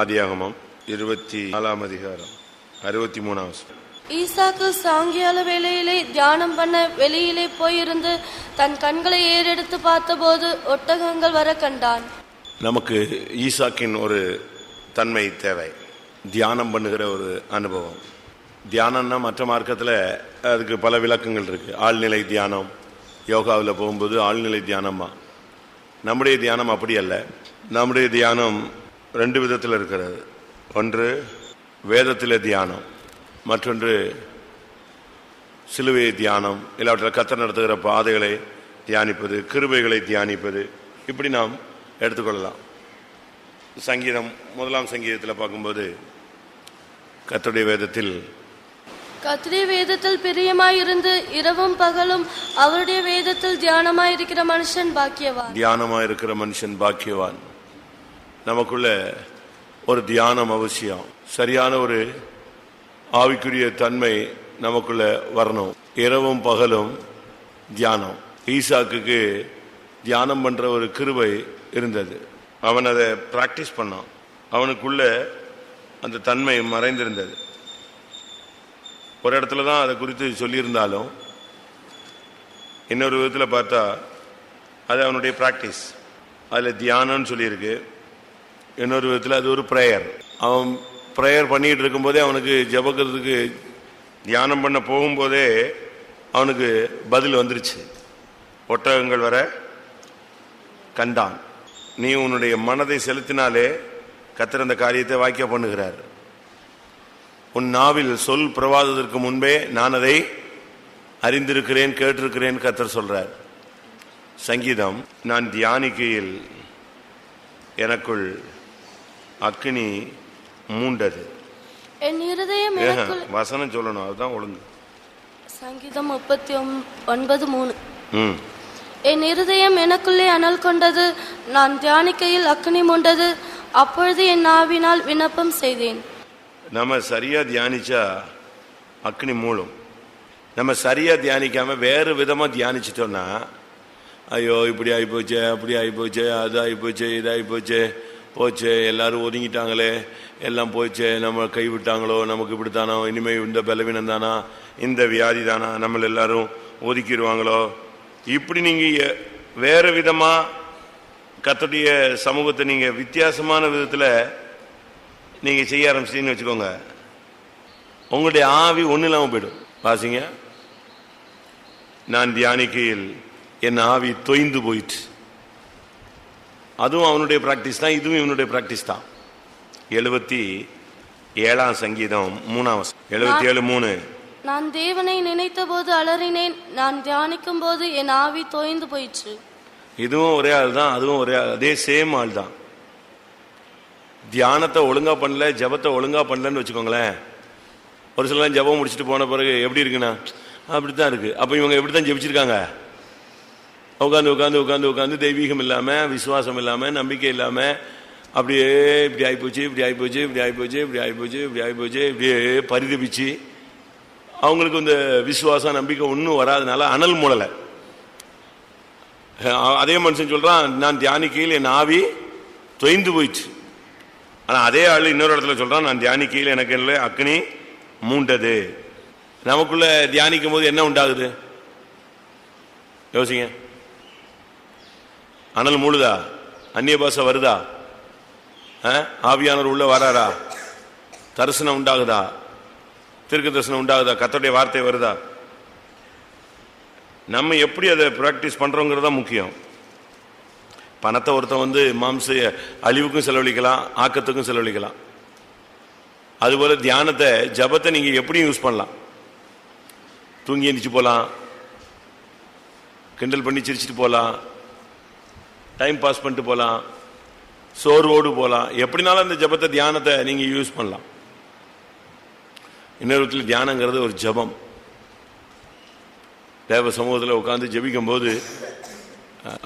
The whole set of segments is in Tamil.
ஆதியாகமம் 24 அதிகாரம் 63. ஈசாக்கு சாயங்கால வேளையிலே தியானம் பண்ண வெளியிலே போயிருந்து தன் கண்களை ஏறெடுத்து பார்த்தபோது ஒட்டகங்கள் வர கண்டான். நமக்கு ஈசாக்கின் ஒரு தன்மை தேவை, தியானம் பண்ணுகிற ஒரு அனுபவம். தியானம்னா மற்ற மார்க்கத்தில் அதுக்கு பல விளக்கங்கள் இருக்கு. ஆழ்நிலை தியானம், யோகாவில் போகும்போது ஆழ்நிலை தியானமா. நம்முடைய தியானம் அப்படி அல்ல. நம்முடைய தியானம் ரெண்டு விதத்தில் இருக்கிறது. ஒன்று வேதத்திலே தியானம், மற்றொன்று சிலுவை தியானம். இல்லாவற்றில் கர்த்தர் நடத்துகிற பாதைகளை தியானிப்பது, கிருபைகளை தியானிப்பது, இப்படி நாம் எடுத்துக்கொள்ளலாம். சங்கீதம் 1 சங்கீதத்தில் பார்க்கும்போது கர்த்தருடைய வேதத்தில் பிரியமாயிருந்து இரவும் பகலும் அவருடைய வேதத்தில் தியானமாயிருக்கிற மனுஷன் பாக்கியவான். தியானமாயிருக்கிற மனுஷன் பாக்கியவான். நமக்குள்ள ஒரு தியானம் அவசியம். சரியான ஒரு ஆவிக்குரிய தன்மை நமக்குள்ள வரணும். இரவும் பகலும் தியானம். ஈசாக்குக்கு தியானம் பண்ற ஒரு கிருபை இருந்தது. அவன் அதை பிராக்டிஸ் பண்ணான். அவனுக்குள்ள அந்த தன்மை மறைந்திருந்தது. ஒரு இடத்துல தான் அதை குறித்து சொல்லியிருந்தாலும் இன்னொரு விதத்தில் பார்த்தா அது அவனுடைய பிராக்டிஸ். அதில் தியானம்னு சொல்லியிருக்கு. இன்னொரு விதத்தில் அது ஒரு ப்ரேயர். அவன் ப்ரேயர் பண்ணிட்டு இருக்கும்போதே, அவனுக்கு ஜெபக்கிறதுக்கு தியானம் பண்ண போகும்போதே அவனுக்கு பதில் வந்துருச்சு. ஒட்டகங்கள் வர கண்டான். நீ உன்னுடைய மனதை செலுத்தினாலே கர்த்தர் அந்த காரியத்தை வாக்கிய பண்ணுகிறார். உன் நாவில் சொல் பிரவாதத்திற்கு முன்பே நான் அதை அறிந்திருக்கிறேன், கேட்டிருக்கிறேன் கர்த்தர் சொல்றார். சங்கீதம், நான் தியானிக்கையில் எனக்குள் அக்கினி மூண்டது. என் இருதயம் வசனம் சொல்லணும், அதுதான் ஒழுங்கு. சங்கீதம் 39:3. என் இருதயம் எனக்குள்ளே அனல் கொண்டது, நான் தியானிக்கையில் அக்கினி மூண்டது, அப்பொழுது என் நாவினால் விண்ணப்பம் செய்தேன். நம்ம சரியா தியானிச்சா அக்னி மூலம். நம்ம சரியா தியானிக்காம வேறு விதமா தியானிச்சிட்டோம்னா, ஐயோ இப்படி ஆகிப்போச்சு, அப்படி ஆகிப்போச்சு, அது ஆகிப்போச்சு, இது ஆகிப்போச்சு, போச்சு, எல்லாரும் ஒதுங்கிட்டாங்களே, எல்லாம் போச்சு, நம்ம கைவிட்டாங்களோ, நமக்கு இப்படித்தானோ, இனிமேல் இந்த பலவீனம் தானா, இந்த வியாதி தானா, நம்மள எல்லாரும் ஒதுக்கிடுவாங்களோ, இப்படி நீங்க வேற விதமா கர்த்தருடைய சமூகத்தை நீங்க வித்தியாசமான விதத்துல நீங்க செய்ய ஆரம்பிச்சிட்டீங்கன்னு வச்சுக்கோங்க, உங்களுடைய ஆவி ஒன்றும் இல்லாமல் போயிடும். வாசிங்க, நான் தியானிக்கையில் என் ஆவி தொய்ந்து போயிட்டு. அதுவும் அவனுடைய பிராக்டிஸ் தான், இதுவும் இவனுடைய பிராக்டிஸ் தான். 77 சங்கீதம் 3 77:3. நான் தேவனை நினைத்த போது அலறினேன், நான் தியானிக்கும் போது என் ஆவி தோய்ந்து போயிற்று. இதுவும் ஒரே ஆள் தான், அதுவும் ஒரே ஆள், அதே சேம் ஆள் தான். தியானத்தை ஒழுங்கா பண்ணல, ஜபத்தை ஒழுங்கா பண்ணலன்னு வச்சுக்கோங்களேன். ஒரு சில ஜபம் முடிச்சுட்டு போன பிறகு எப்படி இருக்குண்ணா, அப்படித்தான் இருக்கு. அப்ப இவங்க எப்படித்தான் ஜெபிச்சிருக்காங்க? உட்காந்து உட்காந்து உட்காந்து உட்காந்து தெய்வீகம் இல்லாம, விசுவாசம் இல்லாம, நம்பிக்கை இல்லாம, அப்படியே இப்படி ஆகிப்போச்சு, இப்படி ஆகிப்போச்சு, இப்படி ஆகிப்போச்சு, இப்படி ஆகிப்போச்சு, இப்படி ஆகிப்போச்சு, இப்படியே பரிதபிச்சு அவங்களுக்கு இந்த விசுவாசம் நம்பிக்கை ஒன்றும் வராதனால அனல் மூடலை. அதே மனுஷன் சொல்றான், நான் தியானிக்கையில் என் ஆவி தொய்ந்து போயிடுச்சு. ஆனா அதே ஆள் இன்னொரு இடத்துல சொல்றான், நான் தியானிக்கையில் எனக்கு இல்லை அக்னி மூண்டது. நமக்குள்ள தியானிக்கும் போது என்ன உண்டாகுது யோசிங்க. அனல் மூழுதா? அந்நிய பாஷை வருதா? ஆவியானவர் உள்ள வராரா? தரிசனம் உண்டாகுதா? தீர்க்க தரிசனம் உண்டாகுதா? கர்த்தருடைய வார்த்தை வருதா? நம்ம எப்படி அதை பிராக்டிஸ் பண்றோங்கிறது தான் முக்கியம். பணத்தை ஒருத்தன் மாம்ச அழிவுக்கும் செலவழிக்கலாம், ஆக்கத்துக்கும் செலவழிக்கலாம். அதுபோல தியானத்தை, ஜபத்தை நீங்க எப்படி யூஸ் பண்ணலாம்? தூங்கி எந்திரிச்சு போகலாம், கிண்டல் பண்ணி சிரிச்சுட்டு போகலாம், டைம் பாஸ் பண்ணிட்டு போகலாம், சோர்வோடு போகலாம். எப்படினாலும் அந்த ஜபத்தை, தியானத்தை நீங்க யூஸ் பண்ணலாம். இன்னொரு விதத்தில் தியானங்கிறது ஒரு ஜபம். தேவ சமூகத்தில் உட்கார்ந்து ஜெபிக்கும் போது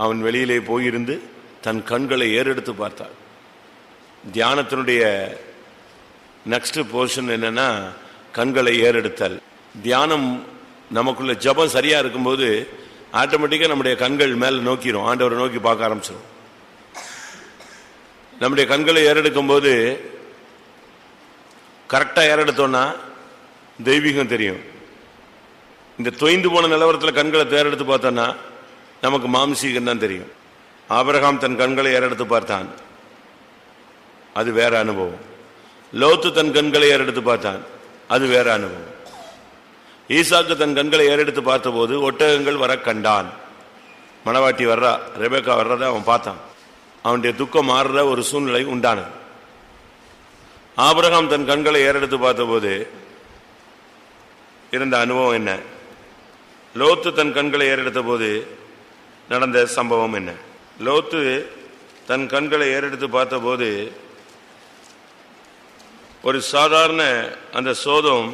அவன் வெளியிலே போயிருந்து தன் கண்களை ஏறெடுத்து பார்த்தார். தியானத்தினுடைய நெக்ஸ்ட் போர்ஷன் என்னன்னா கண்களை ஏறெடுத்தல். தியானம் நமக்குள்ள ஜபம் சரியா இருக்கும்போது ஆட்டோமேட்டிக்கா நம்முடைய கண்கள் மேல நோக்கிரும், ஆண்டவரை நோக்கி பார்க்க ஆரம்பிச்சிடும். நம்முடைய கண்களை ஏறெடுக்கும் போது கரெக்டா ஏறெடுத்தோம்னா தெய்வீகம் தெரியும். இந்த தொய்ந்து போன நிலவரத்தில் கண்களை தேரெடுத்து பார்த்தோன்னா நமக்கு மாம்சீகம் தான் தெரியும். ஆபிரகாம் தன் கண்களை ஏறெடுத்து பார்த்தான், அது வேற அனுபவம். லோத்து தன் கண்களை ஏறெடுத்து பார்த்தான், அது வேற அனுபவம். ஈசாக்கு தன் கண்களை ஏறெடுத்து பார்த்தபோது ஒட்டகங்கள் வர கண்டான். மணவாட்டி வர்றா, ரெபேக்கா வர்றத அவன் பார்த்தான். அவனுடைய துக்கம் மாறுற ஒரு சூழ்நிலை உண்டானது. ஆபிரகாம் தன் கண்களை ஏறெடுத்து பார்த்தபோது இருந்த அனுபவம் என்ன? லோத்து தன் கண்களை ஏறெடுத்த போது நடந்த சம்பவம் என்ன? லோத்து தன் கண்களை ஏறெடுத்து பார்த்தபோது ஒரு சாதாரண அந்த சோதம்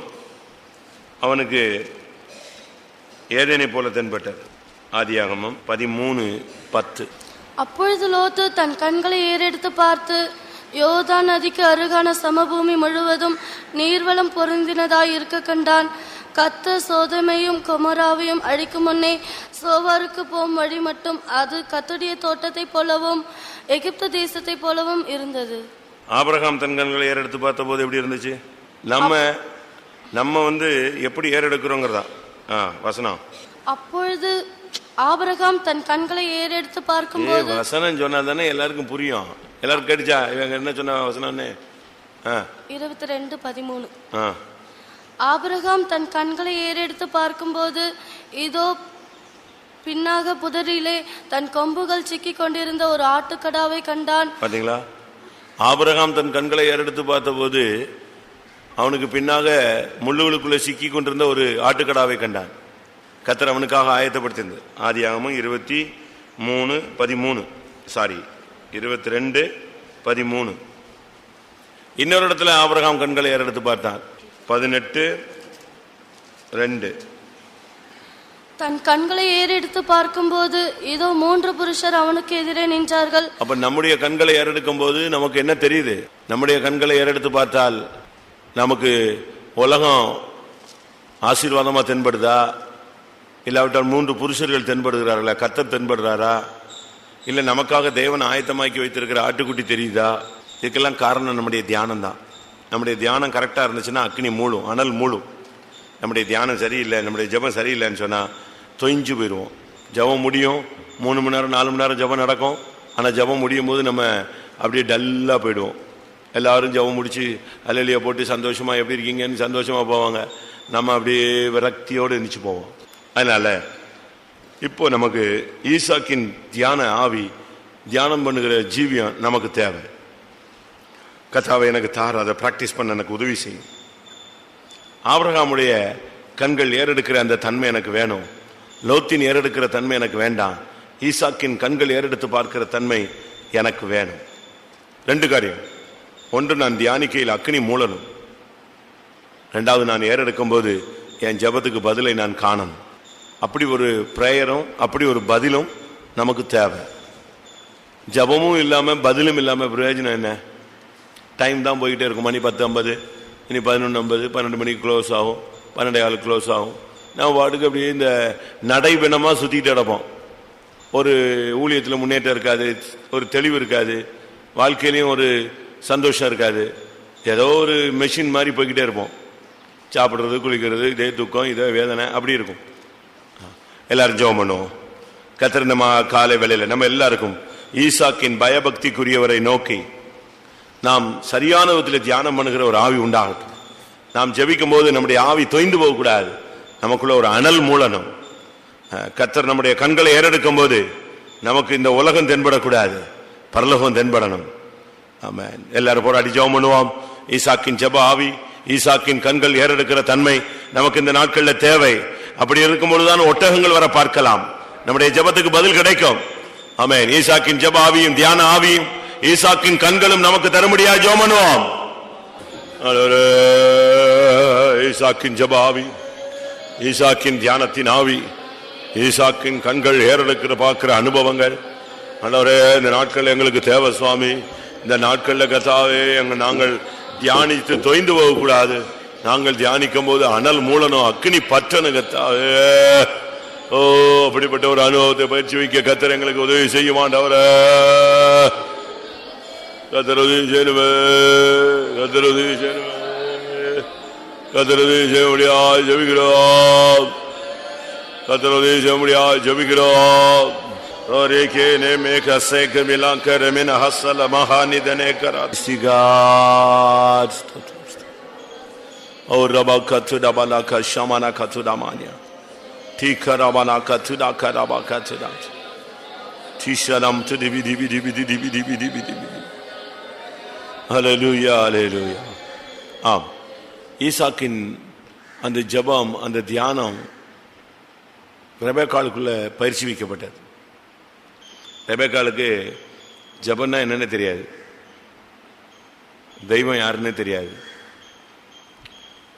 அவனுக்கு ஏதேனை போல தென்பட்டது. ஆதியாகமம் 13:10. அப்பொழுது லோத்து தன் கண்களை ஏறெடுத்து பார்த்து யோர்தான் நதிக்கு அருகான சமபூமி முழுவதும் நீர்வளம் பொருந்தினதாய் இருக்க கண்டான். கர்த்தர் சோதோமையும் கொமோராவையும் அழிக்கும் முன்னே சோவாருக்கு போகும் வழி மட்டும் அது கர்த்தருடைய தோட்டத்தை போலவும் எகிப்து தேசத்தை போலவும் இருந்தது. ஆபிரகாம் தன் கண்களை ஏறெடுத்து பார்த்த போது எப்படி இருந்துச்சு? நம்ம எப்படி ஏறெடுக்கிறோங்கிறதா வசனம். அப்பொழுது ஆபிரகாம் தன் கண்களை ஏறெடுத்து பார்க்கும்போது, வசனம் சொன்னா தானே எல்லாருக்கும் புரியும். எல்லாரும் கேட்டுச்சா இவங்க என்ன சொன்ன வசனம்னு? 22:13. ஆபிரகாம் தன் கண்களை ஏறெடுத்து பார்க்கும்போது இதோ பின்னாக புதரிலே தன் கொம்புகள் சிக்கி கொண்டிருந்த ஒரு ஆட்டுக்கடாவை கண்டான். பாத்தீங்களா? ஆபிரகாம் தன் கண்களை ஏறெடுத்து பார்த்த போது அவனுக்கு பின்னாக முள்ளுகளுக்குள்ள சிக்கி கொண்டிருந்த ஒரு ஆட்டுக்கடாவை கண்டான். கர்த்தர் அவனுக்காக ஆயத்தப்படுத்தியிருந்தது. ஆதியாகமம் 22:13. இன்னொரு இடத்துல ஆபிரகாம் கண்களை ஏறெடுத்து பார்த்தான். 18:2. தன் கண்களை ஏறெடுத்து பார்க்கும்போது இதோ 3 புருஷர் அவனுக்கு எதிரே நின்றார்கள். அப்ப நம்முடைய கண்களை ஏறெடுக்கும் போது நமக்கு என்ன தெரியுது? நம்முடைய கண்களை ஏறெடுத்து பார்த்தால் நமக்கு உலகம் ஆசீர்வாதமா தென்படுதா? இல்லாவிட்டால் 3 புருஷர்கள் தென்படுகிறார்களா? கர்த்தர் தென்படுறாரா? இல்ல நமக்காக தேவன் ஆயத்தமாக்கி வைத்திருக்கிற ஆட்டுக்குட்டி தெரியுதா? இதுக்கெல்லாம் காரணம் நம்முடைய தியானம் தான். நம்முடைய தியானம் கரெக்டா இருந்துச்சுன்னா அக்னி மூழும், அனல் மூழும். நம்முடைய தியானம் சரியில்லை, நம்முடைய ஜெபம் சரியில்லைன்னு சொன்னா தொய்ஞ்சு போயிடுவோம். ஜெபம் முடியும், 3 மணி நேரம் 4 மணி நேரம் ஜெபம் நடக்கும். ஆனால் ஜெபம் முடியும் போது நம்ம அப்படியே டல்லாக போயிடுவோம். எல்லாரும் ஜெபம் முடிச்சு அல்லேலூயா போட்டு சந்தோஷமா எப்படி இருக்கீங்கன்னு சந்தோஷமா போவாங்க. நம்ம அப்படியே விரக்தியோடு எந்திரிச்சு போவோம். அதனால இப்போ நமக்கு ஈசாக்கின் தியான ஆவி, தியானம் பண்ணுகிற ஜீவியம் நமக்கு தேவை. கர்த்தாவே எனக்கு தார், அதை பிராக்டிஸ் பண்ண எனக்கு உதவி செய்யும். ஆபிரகாமுடைய கண்கள் ஏறெடுக்கிற அந்த தன்மை எனக்கு வேணும். லோத்தின் ஏறெடுக்கிற தன்மை எனக்கு வேண்டாம். ஈசாக்கின் கண்கள் ஏறெடுத்து பார்க்கிற தன்மை எனக்கு வேணும். 2 காரியம். ஒன்று, நான் தியானிக்கையில் அக்னி மூலணும். 2வது, நான் ஏறெடுக்கும் போது என் ஜெபத்துக்கு பதிலை நான் காணணும். அப்படி ஒரு பிரேயரும் அப்படி ஒரு பதிலும் நமக்கு தேவை. ஜெபமும் இல்லாம பதிலும் இல்லாம பிரயோஜனம் என்ன? டைம் தான் போய்கிட்டே இருக்கும். மணி 10:50, இனி 11:50, 12 மணிக்கு க்ளோஸ் ஆகும், 12:15 க்ளோஸ் ஆகும். நான் வாட்டுக்கு அப்படியே இந்த நடைபெணமாக சுற்றிக்கிட்டு கிடப்போம். ஒரு ஊழியத்தில் முன்னேற்றம் இருக்காது, ஒரு தெளிவு இருக்காது, வாழ்க்கையிலையும் ஒரு சந்தோஷம் இருக்காது. ஏதோ ஒரு மெஷின் மாதிரி போய்கிட்டே இருப்போம். சாப்பிட்றது, குளிக்கிறது, இதே துக்கம், இதே வேதனை, அப்படி இருக்கும். எல்லாரும் ஜெபம் பண்ணுவோம். கர்த்தர் இந்த காலை வேளையில நம்ம எல்லாருக்கும் ஈசாக்கின் பயபக்திக்குரியவரை நோக்கி நாம் சரியான விதத்தில் தியானம் பண்ணுகிற ஒரு ஆவி உண்டாகட்டும். நாம் ஜெபிக்கும் போது நம்முடைய ஆவி தொய்ந்து போகக்கூடாது. நமக்குள்ள ஒரு அனல் மூலணும். கர்த்தர் நம்முடைய கண்களை ஏறெடுக்கும் போது நமக்கு இந்த உலகம் தென்படக்கூடாது, பரலோகம் தென்படணும். ஆமென். எல்லாரும் போராடி ஜெபம் பண்ணுவோம். ஈசாக்கின் ஜெப ஆவி, ஈசாக்கின் கண்கள் ஏறெடுக்கிற தன்மை நமக்கு இந்த நாட்களில் தேவை. அப்படி இருக்கும்போதுதான் ஒட்டகங்கள் வர பார்க்கலாம், நம்முடைய ஜெபத்துக்கு பதில் கிடைக்கும். ஆமென். ஈசாக்கின் ஜெப ஆவியும் தியான ஆவியும் ஈசாக்கின் கண்களும் நமக்கு தர முடியாது. ஜெபம் பண்ணுவோம். ஈசாக்கின் ஜெப ஆவி, ஈசாக்கின் தியானத்தின் ஆவி, ஈசாக்கின் கண்கள் ஏறெடுக்கிற பார்க்கிற அனுபவங்கள் ஆண்டவரே இந்த நாட்கள் எங்களுக்கு தேவை சுவாமி. இந்த நாட்கள்ல கர்த்தாவே நாங்கள் தியானித்து தொய்ந்து போகக்கூடாது. நாங்கள் தியானிக்கும் போது அனல் மூலனும் அக்னி பற்றணும் கர்த்தாவே. ஓ, அப்படிப்பட்ட ஒரு அனுபவத்தை பயிற்சி வைக்க கர்த்தர் எங்களுக்கு உதவி செய்ய மாட்டவரே. கர்த்தர் உதவி செய்யணுமே, கர்த்தர் உதவி செய்யணுமே. கர்த்தருடைய செய்யும்படியாய் ஜெபிக்கிறோம். கர்த்தருடைய செய்யும்படியாய் ஜெபிக்கிறோம். ரேகே நேமே கசேக மிலாங்கர மின ஹஸல மஹானிதனே கரா சிகாத் ஓ ரபா கத்துடா பலா கஷமனா கத்துடா மானியா டிகரபனா கத்துடா கரபா கத்துடா டிஷனம் துதிபி திபி திபி திபி திபி திபி திபி. ஹல்லேலூயா ஹல்லேலூயா. ஆம், ஈசாக்கின் அந்த ஜெபம், அந்த தியானம் ரெபெக்காளுக்குள்ள பயிற்சி வைக்கப்பட்டது. ரெபெக்காளுக்கு ஜெபம்னா என்னன்னு தெரியாது, தெய்வம் யாருன்னு தெரியாது.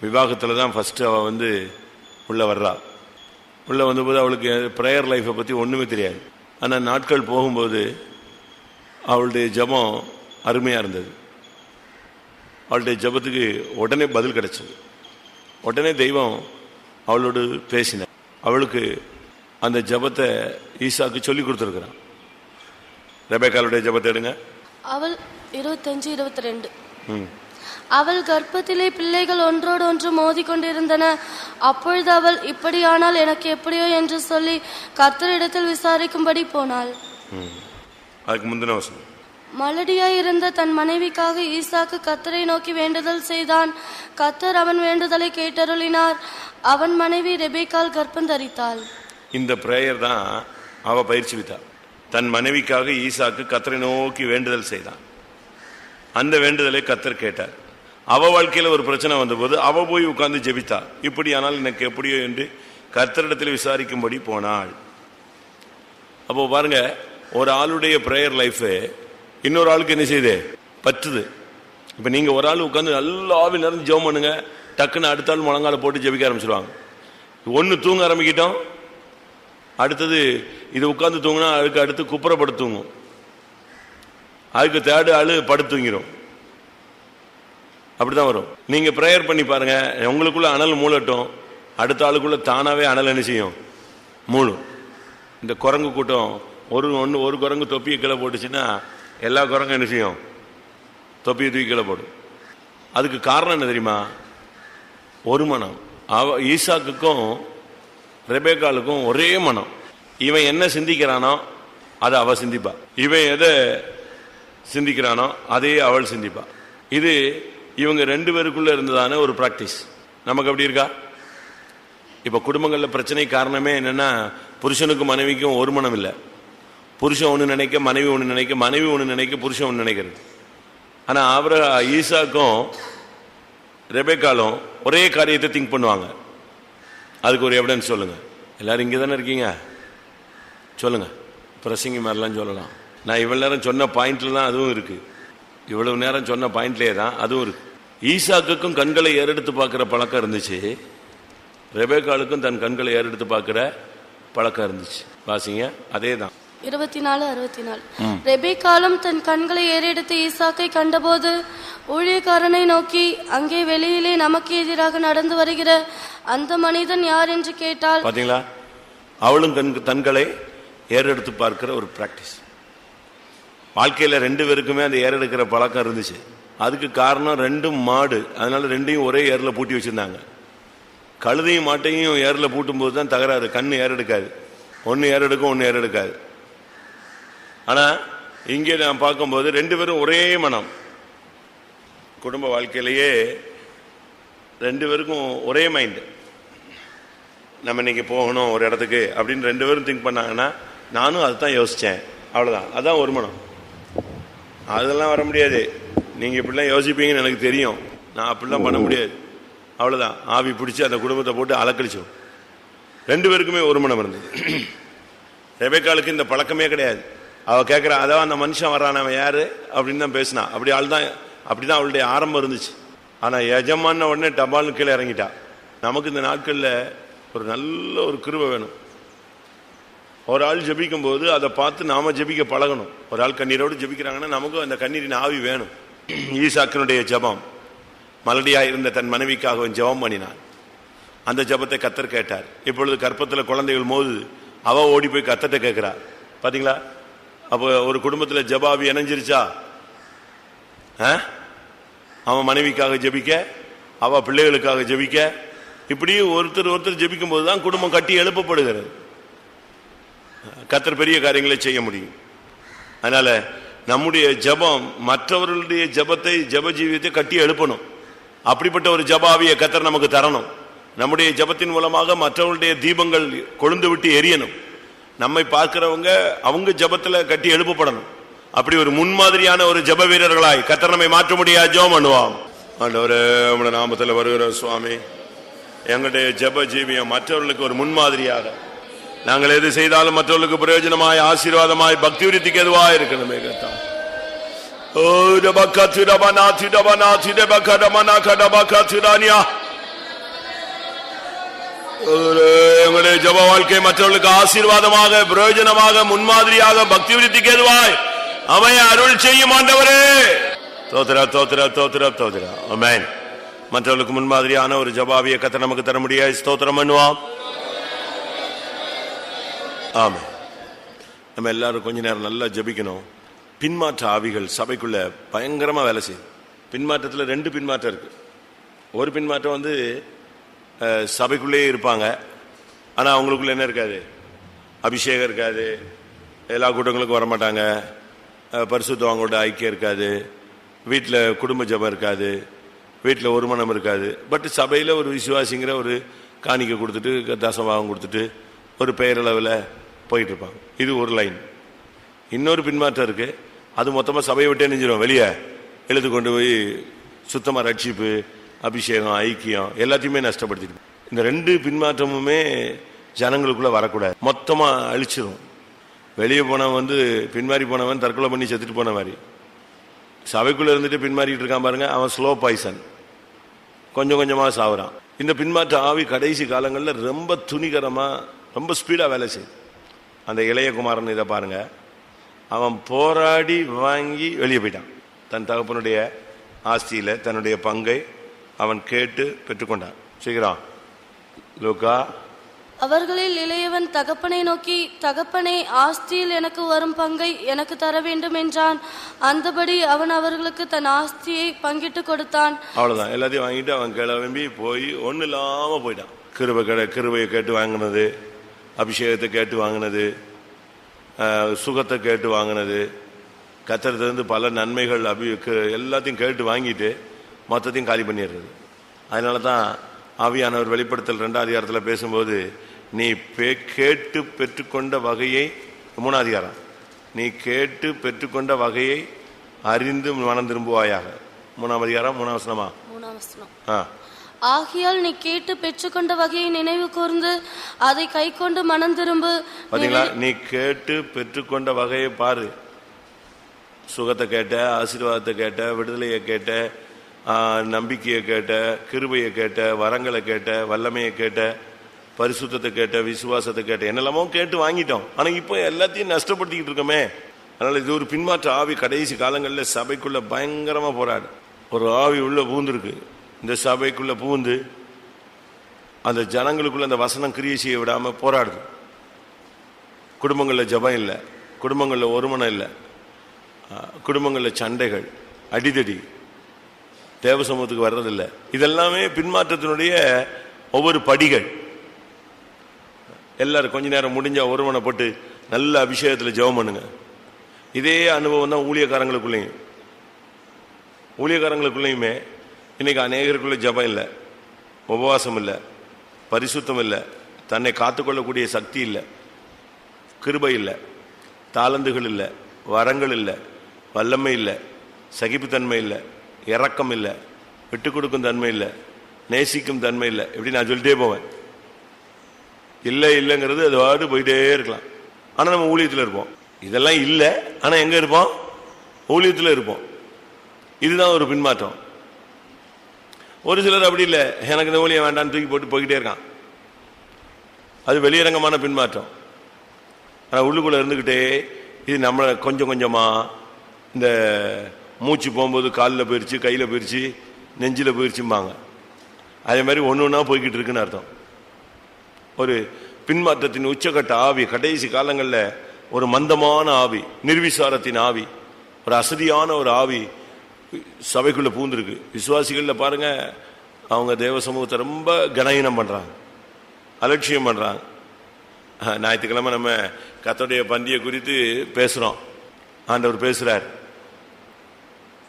விவாகத்தில் தான் ஃபர்ஸ்ட் அவள் உள்ள வர்றா. உள்ள வந்தபோது அவளுக்கு ப்ரேயர் லைஃப்பை பற்றி ஒன்றுமே தெரியாது. ஆனால் நாட்கள் போகும்போது அவளுடைய ஜெபம் அருமையாக இருந்தது. அவளுடைய ஜெபத்துக்கு உடனே பதில் கிடைச்சது. உடனே தெய்வம் அவளோடு பேசின. அவளுக்கு அந்த ஜெபத்தை ஈசாக்கு சொல்லி கொடுத்துருக்குறான். ரெபெக்காளுடைய ஜெபத்தை எடுங்க. அவள் 25-22. அவள் கர்ப்பத்திலே பிள்ளைகள் ஒன்றோடு ஒன்று மோதி கொண்டிருந்தன. அப்பொழுது அவள், இப்படியானால் எனக்கு எப்படியோ என்று சொல்லி கர்த்தரிடத்தில் விசாரிக்கும்படி போனாள். அதுக்கு முந்தின வசனம். மலடியாயிருந்த தன் மனைவிக்காக ஈசாக்கு கர்த்தரை நோக்கி வேண்டுதல் செய்தான். கர்த்தர் அவன் வேண்டுதலை கேட்டருளினார். அவன் மனைவி ரெபெக்காள் கர்ப்பம் தரித்தாள். இந்த பிரேயர் தான் அவ பயிற்சி வித்தாள். தன் மனைவிக்காக ஈசாக்கு கர்த்தரை நோக்கி வேண்டுதல் செய்தான். அந்த வேண்டுதலை கர்த்தர் கேட்டார். அவ வாழ்க்கையில ஒரு பிரச்சனை வந்தபோது அவ போய் உட்கார்ந்து ஜெபித்தா. இப்படியானால் எனக்கு எப்படியோ என்று கர்த்தரிடத்தில் விசாரிக்கும்படி போனாள். அப்போ பாருங்க, ஒரு ஆளுடைய பிரேயர் லைஃப் இன்னொரு ஆளுக்கு என்ன செய்யுது, பற்றுது. இப்ப நீங்க ஒரு ஆள் உட்கார்ந்து நல்லா ஆவி நிறைஞ்சு ஜெபம் பண்ணுங்க, டக்குன்னு அடுத்த ஆள் முழங்கால போட்டு ஜெபிக்க ஆரம்பிச்சிருவாங்க. ஒன்னு தூங்க ஆரம்பிக்கிட்டோம், அடுத்தது இது உட்கார்ந்து தூங்கினா அதுக்கு அடுத்து குப்புறப்படு தூங்கும், அதுக்கு தேர்டு ஆளு படுத்து தூங்கிடும். அப்படிதான் வரும். நீங்க பிரேயர் பண்ணி பாருங்க, உங்களுக்குள்ள அனல் மூளட்டும், அடுத்த ஆளுக்குள்ள தானாவே அனல் என்ன செய்யும், மூழும். இந்த குரங்கு கூட்டம் ஒரு குரங்கு தொப்பியை கீழே போட்டுச்சுன்னா எல்லா குரங்கும் என்ன செய்யும், தொப்பியை தூக்கி கீழே போடும். அதுக்கு காரணம் என்ன தெரியுமா, ஒரு மனம். ஈசாக்குக்கும் ரெபெக்காளுக்கும் ஒரே மனம். இவன் என்ன சிந்திக்கிறானோ அதை அவ சிந்திப்பா, இவன் எதை சிந்திக்கிறானோ அதே அவள் சிந்திப்பா. இது இவங்க ரெண்டு பேருக்குள்ள இருந்ததான ஒரு பிராக்டிஸ். நமக்கு அப்படி இருக்கா? இப்ப குடும்பங்கள்ல பிரச்சனை காரணமே என்னன்னா, புருஷனுக்கும் மனைவிக்கும் ஒரு மனம் இல்லை. புருஷன் ஒண்ணு நினைக்க, மனைவி ஒண்ணு நினைக்க, மனைவி ஒண்ணு நினைக்க, புருஷன் ஒண்ணு நினைக்கிறது. ஆனா ஈசாக்கும் ரெபெக்காளும் ஒரே காரியத்தை திங்க் பண்ணுவாங்க. அதுக்கு ஒரு எவிடன்ஸ் சொல்லுங்க. எல்லாரும் இங்கே தானே இருக்கீங்க, சொல்லுங்க. பிரசங்கி மாதிரிலாம் சொல்லலாம். நான் இவ்வளவு நேரம் சொன்ன பாயிண்ட்ல தான் அதுவும் இருக்கு, இவ்வளவு நேரம் சொன்ன பாயிண்ட்லேயே தான் அதுவும் இருக்கு. ஈசாக்குக்கும் கண்களை ஏறெடுத்து பார்க்கிற பழக்கம் இருந்துச்சு, ரெபெக்காளுக்கும் தன் கண்களை ஏறெடுத்து பார்க்கிற பழக்கம் இருந்துச்சு. வாசிங்க, அதே தான். 24-64. ரெபெக்காளும் தன் கண்களை ஏறெடுத்து ஈசாக்கை கண்டபோது ஊழியக்காரனை நோக்கி, அங்கே வெளியிலே நமக்கு எதிராக நடந்து வருகிற அந்த மனிதன் யார் என்று கேட்டாள். பாத்தீங்களா, அவளும் தன்களை ஏறெடுத்து பார்க்கிற ஒரு பிராக்டிஸ். வாழ்க்கையில ரெண்டு பேருக்குமே அந்த ஏறெடுக்கிற பழக்கம் இருந்துச்சு. அதுக்கு காரணம் ரெண்டும் மாடு, அதனால ரெண்டையும் ஒரே ஏர்ல பூட்டி வச்சிருந்தாங்க. கழுதையும் மாட்டையும் ஏர்ல பூட்டும் போது தான் தகராறு, கண்ணு ஏறெடுக்காது, ஒன்னு ஏறெடுக்கும் ஒன்னு ஏறெடுக்காது. ஆனா இங்கே நான் பார்க்கும்போது ரெண்டு பேரும் ஒரே மனம். குடும்ப வாழ்க்கையிலேயே ரெண்டு பேருக்கும் ஒரே மைண்டு. நம்ம இன்னைக்கு போகணும் ஒரு இடத்துக்கு அப்படின்னு ரெண்டு பேரும் திங்க் பண்ணாங்கன்னா நானும் அதுதான் யோசிச்சேன், அவ்வளவுதான். அதான் ஒரு மனம். அதெல்லாம் வர முடியாது. நீங்க இப்படிலாம் யோசிப்பீங்கன்னு எனக்கு தெரியும், நான் அப்படிலாம் பண்ண முடியாது. அவ்வளவுதான், ஆவி பிடிச்சி அந்த குடும்பத்தை போட்டு அலக்கழிச்சோம். ரெண்டு பேருக்குமே ஒரு மனம் இருந்தது. ரெபெக்காளுக்கு இந்த பழக்கமே கிடையாது. அவ கேட்கிறா, அதான் அந்த மனுஷன் வர்றான், அவன் யாரு அப்படின்னு தான் பேசினா. அப்படி ஆள் தான், அப்படிதான் அவளுடைய ஆரம்பம் இருந்துச்சு. ஆனா எஜமான உடனே டபால்னு கீழே இறங்கிட்டா. நமக்கு இந்த நாட்கள்ல ஒரு நல்ல ஒரு கிருபை வேணும். ஒரு ஆள் ஜெபிக்கும் போது அதை பார்த்து நாம ஜெபிக்க பழகணும். ஒரு ஆள் கண்ணீரோடு ஜெபிக்கிறாங்கன்னா நமக்கும் அந்த கண்ணீரின் ஆவி வேணும். ஈசாக்கினுடைய ஜெபம், மலடியாக இருந்த தன் மனைவிக்காக ஜெபம் பண்ணினான். அந்த ஜெபத்தை கர்த்தர் கேட்டார். இப்பொழுது கற்பத்தில் குழந்தைகள் மோது அவ ஓடி போய் கர்த்தர்ட்ட கேட்கிறா. பாத்தீங்களா, அப்போ ஒரு குடும்பத்துல ஜெபாவி இணைஞ்சிருச்சா? அவன் மனைவிக்காக ஜெபிக்க, அவ பிள்ளைகளுக்காக ஜெபிக்க, இப்படி ஒருத்தர் ஜெபிக்கும் போதுதான் குடும்பம் கட்டி எழுப்பப்படுகிறது. கர்த்தர் பெரிய காரியங்களை செய்ய முடியும். அதனால நம்முடைய ஜெபம் மற்றவர்களுடைய ஜெபத்தை, ஜெப ஜீவியத்தை கட்டி எழுப்பணும். அப்படிப்பட்ட ஒரு ஜெப ஆவியை கர்த்தர் நமக்கு தரணும். நம்முடைய ஜெபத்தின் மூலமாக மற்றவர்களுடைய தீபங்கள் கொழுந்து விட்டு எரியணும். நம்மை பார்க்கிறவங்க அவங்க ஜெபத்துல கட்டி எழுப்பப்படணும். அப்படி ஒரு முன்மாதிரியான ஒரு ஜெப வீரர்களாய் கர்த்தர் நம்மை மாற்ற முடியாது. ஜெபம் பண்ணுவோம். ஆண்டவரே, உம்முடைய நாமத்தில் வருகிற சுவாமி, எங்களுடைய ஜெப ஜீவியம் மற்றவர்களுக்கு ஒரு முன்மாதிரியாக, நாங்கள் எது செய்தாலும் மற்றவர்களுக்கு பிரயோஜனமாய், ஆசீர்வாதமாய், பக்தி விருத்திக்கு எதுவாக இருக்கணுமே கர்த்தா. எங்களுடைய ஜெப வாழ்க்கை மற்றவர்களுக்கு ஆசீர்வாதமாக, பிரயோஜனமாக, முன்மாதிரியாக, பக்தி விருத்திக்கு எதுவாய் அமைய அருள் செய்யும் ஆண்டவரே. தோத்திரா தோத்திரா தோத்திரா தோத்திரா. ஆமென். மற்றவர்களுக்கு முன்மாதிரியான ஒரு ஜெபாவியை கர்த்தர் நமக்கு தர முடியாது. ஸ்தோத்திரம் பண்ணுவோம். ஆமென். நம்ம எல்லாரும் கொஞ்ச நேரம் நல்லா ஜெபிக்கணும். பின்மாற்ற ஆவிகள் சபைக்குள்ள பயங்கரமா வேலை செய்யும். பின்மாற்றத்தில் 2 பின்மாற்றம் இருக்கு. ஒரு பின்மாற்றம் சபைக்குள்ளேயே இருப்பாங்க, ஆனா அவங்களுக்குள்ள என்ன இருக்காது, அபிஷேகம் இருக்காது, எல்லா கூட்டங்களுக்கும் வரமாட்டாங்க, பரிசுத்தவங்களோட ஐக்கியம் இருக்காது, வீட்டில் குடும்ப ஜெபம் இருக்காது, வீட்டில் ஒரு மனம் இருக்காது. பட் சபையில் ஒரு விசுவாசிங்கிற ஒரு காணிக்கை கொடுத்துட்டு, தசபாகம் கொடுத்துட்டு, ஒரு பெயரளவில் போயிட்டு இருப்பாங்க. இது ஒரு லைன். இன்னொரு பின்மாற்றம் இருக்கு. அது மொத்தமாக சபையை விட்டே நெஞ்சிடும், வெளியே எழுத்து கொண்டு போய் சுத்தமாக ரட்சிப்பு, அபிஷேகம், ஐக்கியம் எல்லாத்தையுமே நஷ்டப்படுத்திடும். இந்த 2 பின்மாற்றமுமே ஜனங்களுக்குள்ள வரக்கூடாது, மொத்தமா அழிச்சிடும். வெளியே போனவன் பின்மாறி போனவன் தற்கொலை பண்ணி செத்துட்டு போன மாதிரி, சபைக்குள்ள இருந்துட்டு பின்மாறிட்டு இருக்கான் பாருங்க, அவன் ஸ்லோ பாய்சன், கொஞ்சம் கொஞ்சமா சாவுறான். இந்த பின்மாற்ற ஆவி கடைசி காலங்களில் ரொம்ப துணிகரமா, ரொம்ப ஸ்பீடா வேலை செய்யும். அந்த இளைய குமாரன் இதை பாருங்க, அவன் போராடி வாங்கி வெளியே போயிட்டான். தன் தகப்பனுடைய ஆஸ்தியில தன்னுடைய பங்கை அவன் கேட்டு பெற்றுக்கொண்டான். சீக்கிரம் லூக்கா. அவர்களில் இளையவன் தகப்பனை நோக்கி, தகப்பனே, ஆஸ்தியில் எனக்கு வரும் பங்கை எனக்கு தர வேண்டும் என்றான். அந்தபடி அவன் அவர்களுக்கு தன் ஆஸ்தியை பங்கிட்டு கொடுத்தான். அவ்வளவுதான், எல்லாத்தையும் வாங்கிட்டு அவன் கிளம்பி போய் ஒன்றும் இல்லாம போயிட்டான். கிருபையை கேட்டு வாங்கினது, அபிஷேகத்தை கேட்டு வாங்கினது, சுகத்தை கேட்டு வாங்கினது, கர்த்தரிடமிருந்து பல நன்மைகள் எல்லாத்தையும் கேட்டு வாங்கிட்டு மொத்தத்தையும் காலி பண்ணிடுறது. அதனால தான் ஆவியானவர் வெளிப்படுத்தல் 2ஆம் அதிகாரத்தில் பேசும்போது, நீ கேட்டு பெற்றுக்கொண்ட வகையை, 3ஆம் அதிகாரம், நீ கேட்டு பெற்றுக்கொண்ட வகையை அறிந்து மனம் திரும்புவாயாக. 3ஆம் அதிகாரம் 3ஆம் வசனமா? 3ஆம் வசனம். ஆகையால் நீ கேட்டு பெற்றுக்கொண்ட வகையை நினைவு கூர்ந்து அதை கை கொண்டு மனம் திரும்பு. பாத்தீங்களா? நீ கேட்டு பெற்றுக்கொண்ட வகையை பாரு. சுகத்தை கேட்ட, ஆசீர்வாதத்தை கேட்ட, விடுதலையை கேட்ட, நம்பிக்கையை கேட்ட, கிருபையை கேட்ட, வரங்களை கேட்ட, வல்லமையை கேட்ட, பரிசுத்தத்தை கேட்ட, விசுவாசத்தை கேட்ட, என்னெல்லாமோ கேட்டு வாங்கிட்டோம். ஆனா இப்போ எல்லாத்தையும் நஷ்டப்படுத்திக்கிட்டு இருக்கோமே. அதனால இது ஒரு பின்மாற்ற ஆவி கடைசி காலங்களில் சபைக்குள்ள பயங்கரமா போராடு. ஒரு ஆவி உள்ள பூந்துருக்கு. இந்த சபைக்குள்ள பூந்து அந்த ஜனங்களுக்குள்ள அந்த வசனம் கிரியை செய்ய விடாம போராடுது. குடும்பங்களில் ஜபம் இல்லை, குடும்பங்களில் ஒருமனம் இல்லை, குடும்பங்களில் சண்டைகள், அடிதடி, தேவ சமூகத்துக்கு வர்றதில்லை. இதெல்லாமே பின்மாற்றத்தினுடைய ஒவ்வொரு படிகள். எல்லாரும் கொஞ்ச நேரம் முடிஞ்சா ஒருமனப்பட்டு நல்ல அபிஷேகத்தில் ஜெபம் பண்ணுங்க. இதே அனுபவம் தான் ஊழியக்காரங்களுக்குள்ளேயுமே. இன்னைக்கு அநேகருக்குள்ள ஜெபம் இல்லை, உபவாசம் இல்லை, பரிசுத்தம் இல்லை, தன்னை காத்துக்கொள்ளக்கூடிய சக்தி இல்லை, கிருபை இல்லை, தாளந்துகள் இல்லை, வரங்கள் இல்லை, வல்லமை இல்லை, சகிப்புத்தன்மை இல்லை, இரக்கம் இல்லை, விட்டு கொடுக்கும் தன்மை இல்லை, நேசிக்கும் தன்மை இல்லை. எப்படி நான் சொல்லிட்டே போவேன். இல்லை இல்லைங்கிறது அது வாடு போயிட்டே இருக்கலாம். ஆனால் நம்ம ஊழியத்தில் இருப்போம். இதெல்லாம் இல்லை, ஆனால் எங்கே இருப்போம்? ஊழியத்தில் இருப்போம். இதுதான் ஒரு பின்மாற்றம். ஒரு சிலர் அப்படி இல்லை, எனக்கு இந்த ஊழியம் வேண்டான்னு தூக்கி போட்டு போய்கிட்டே இருக்கான். அது வெளியரங்கமான பின்மாற்றம். ஆனால் உள்ளுக்குள்ளே இருந்துக்கிட்டே இது நம்மளை கொஞ்சம் கொஞ்சமாக இந்த மூச்சு போகும்போது காலில் போயிடுச்சு, கையில் போயிடுச்சு, நெஞ்சில் போயிடுச்சும்பாங்க. அதே மாதிரி ஒன்று ஒன்றா போய்கிட்டு இருக்குன்னு அர்த்தம். ஒரு பின்மாற்றத்தின் உச்சக்கட்ட ஆவி கடைசி காலங்களில் ஒரு மந்தமான ஆவி, நிர்விசாரத்தின் ஆவி, ஒரு அசதியான ஒரு ஆவி சபைக்குள்ளே பூந்துருக்கு. விசுவாசிகளில் பாருங்க, அவங்க தேவ சமூகத்தை ரொம்ப கனயீனம் பண்றாங்க, அலட்சியம் பண்றாங்க. ஞாயிற்றுக்கிழமை நம்ம கர்த்தருடைய பந்தியை குறித்து பேசுறோம். ஆண்டவர் பேசுறார்,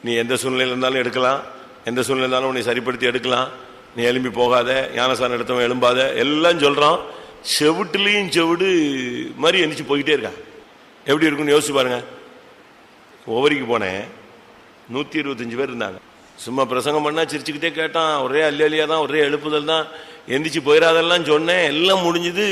நீ எந்த சூழ்நிலையில் இருந்தாலும் எடுக்கலாம், எந்த சூழ்நிலை இருந்தாலும் உன்னை சரிப்படுத்தி எடுக்கலாம், நீ எழும்பி போகாத, ஞானசானம் எடுத்தவன் எழும்பாத, எல்லாம் சொல்றான். செவிட்டுலையும் செவிடு மாதிரி எந்திரிச்சு போய்கிட்டே இருக்கான். எப்படி இருக்குன்னு யோசிச்சு பாருங்க. ஒவ்வொருக்கு போனேன், 125 பேர் இருந்தாங்க. சும்மா பிரசங்கம் பண்ணா சிரிச்சுக்கிட்டே கேட்டான். ஒரே அள்ளியா தான், ஒரே எழுப்புதல் தான். எந்திரிச்சு போயிடாதெல்லாம் சொன்னேன். எல்லாம் முடிஞ்சது.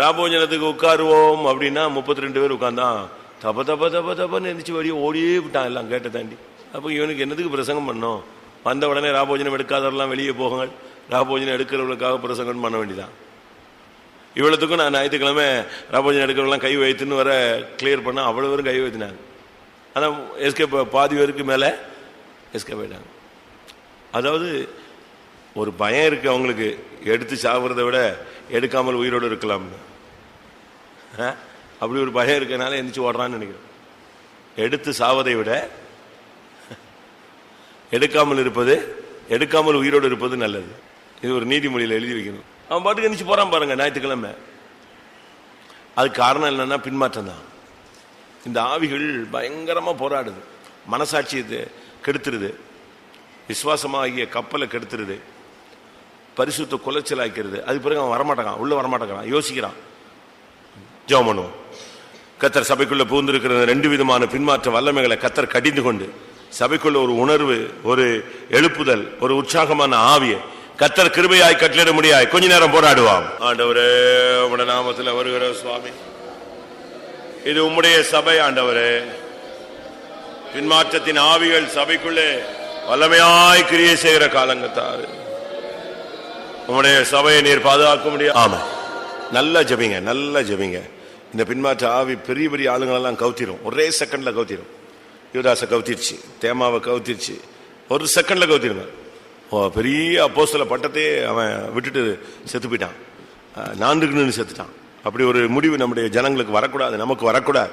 ராபோஜனத்துக்கு உட்காருவோம் அப்படின்னா 32 பேர் உட்கார்ந்தான். தப்ப தப்ப தப்ப தப்பன்னு எந்திரிச்சு வழியே ஓடியே விட்டான், எல்லாம் கேட்ட தாண்டி. அப்போ இவனுக்கு என்னதுக்கு பிரசங்கம் பண்ணோம்? வந்த உடனே ராபோஜனம் எடுக்காதவரெல்லாம் வெளியே போகுங்கள், ராபோஜனம் எடுக்கிறவர்களுக்காக பிரசங்கம் பண்ண வேண்டியதான். இவ்வளவுக்கும் நான் ஞாயிற்றுக்கிழமை ராபோஜனம் எடுக்கிறவங்களாம் கை வைத்துன்னு வர கிளியர் பண்ண அவ்வளோ பேரும் கை வைத்தினாங்க. ஆனால் எஸ்கேப் பாதி பேருக்கு மேலே எஸ்கேப் ஆயிட்டாங்க. அதாவது ஒரு பயம் இருக்கு அவங்களுக்கு, எடுத்து சாப்பிட்றத விட எடுக்காமல் உயிரோடு இருக்கலாம்னு. அப்படி ஒரு பயம் இருக்கனால எந்திரிச்சு ஓடுறான்னு நினைக்கிறேன். எடுத்து சாவதை விட எடுக்காமல் இருப்பது, எடுக்காமல் உயிரோடு இருப்பது நல்லது. இது ஒரு நீதிமொழியில் எழுதி வைக்கணும். அவன் பாட்டுக்கு எந்திரிச்சு போறான் பாருங்க ஞாயிற்றுக்கிழமை. அதுக்கு காரணம் என்னன்னா பின்மாற்றம் தான். இந்த ஆவிகள் பயங்கரமா போராடுது, மனசாட்சியத்தை கெடுத்துருது, விசுவாசமாகிய கப்பலை கெடுத்துருது, பரிசுத்த குலைச்சல் ஆக்கிறது. அது பிறகு அவன் வரமாட்டான், உள்ள வரமாட்டான், யோசிக்கிறான். ஜெபம் பண்ணுவோம். கத்தர் சபைக்குள்ள புகுந்திருக்கிற 2 விதமான பின்மாற்ற வல்லமைகளை கத்தர் கடிந்து கொண்டு சபைக்குள்ள ஒரு உணர்வு, ஒரு எழுப்புதல், ஒரு உற்சாகமான ஆவியை கத்தர் கிருபையாய் கட்டளிட முடியாய் கொஞ்ச நேரம் போராடுவான். ஆண்டவரே, உம்முடைய நாமத்தில் வருகிற சுவாமி, இது உம்முடைய சபை ஆண்டவரே. பின்மாற்றத்தின் ஆவிகள் சபைக்குள்ளே வல்லமையாய் கிரியை செய்கிற காலங்கத்தாரு உம்முடைய சபையை நீர் பாதுகாக்க முடியாது. ஆமா, நல்லா ஜெபிங்க, நல்லா ஜெபிங்க. இந்த பின்மாற்ற ஆவி பெரிய பெரிய ஆளுங்களெல்லாம் கவுத்திரும், ஒரே செகண்ட்ல கவுத்திரும். யூதாசை கவுத்திருச்சு, தேமாவை கவுத்திருச்சு, ஒரு செகண்ட்ல கவுத்திருங்க. பெரிய அப்போஸ்தல பட்டத்தையே அவன் விட்டுட்டு செத்து போயிட்டான், நான்குன்னு செத்துட்டான். அப்படி ஒரு முடிவு நம்முடைய ஜனங்களுக்கு வரக்கூடாது, நமக்கு வரக்கூடாது.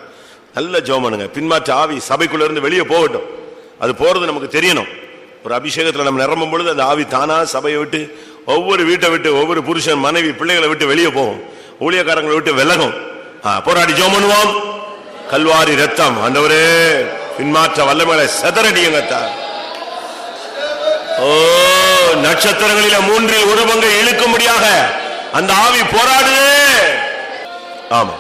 நல்ல ஜெபம் பண்ணுங்க. பின்மாற்ற ஆவி சபைக்குள்ள இருந்து வெளியே போகட்டும். அது போறது நமக்கு தெரியணும். ஒரு அபிஷேகத்துல நம்ம நிரம்பும் பொழுது அந்த ஆவி தானா சபையை விட்டு, ஒவ்வொரு வீட்டை விட்டு, ஒவ்வொரு புருஷன் மனைவி பிள்ளைகளை விட்டு வெளியே போகும், ஊழியக்காரங்களை விட்டு விலகும். போராடி ஜெபம் பண்ணுவோம். கல்வாரி ரத்தம் ஆண்டவரே, பின்மாற்ற வல்லமைகளை செதறடியுங்க. ஓ, நட்சத்திரங்களில 3 1 பங்கை இழுக்கும்படியாக அந்த ஆவி போராடுது. ஆமா,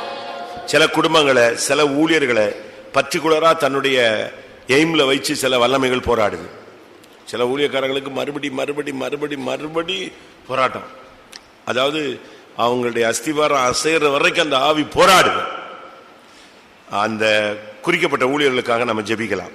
சில குடும்பங்களை, சில ஊழியர்களை பர்டிகுலரா தன்னுடைய எய்ம்ல வச்சு சில வல்லமைகள் போராடுது. சில ஊழியக்காரங்களுக்கு மறுபடி போராட்டம். அதாவது அவங்களுடைய அஸ்திவாரம் அசைற வரைக்கும் அந்த ஆவி போராடுது. அந்த குறிக்கப்பட்ட ஊழியர்களுக்காக நம்ம ஜெபிக்கலாம்.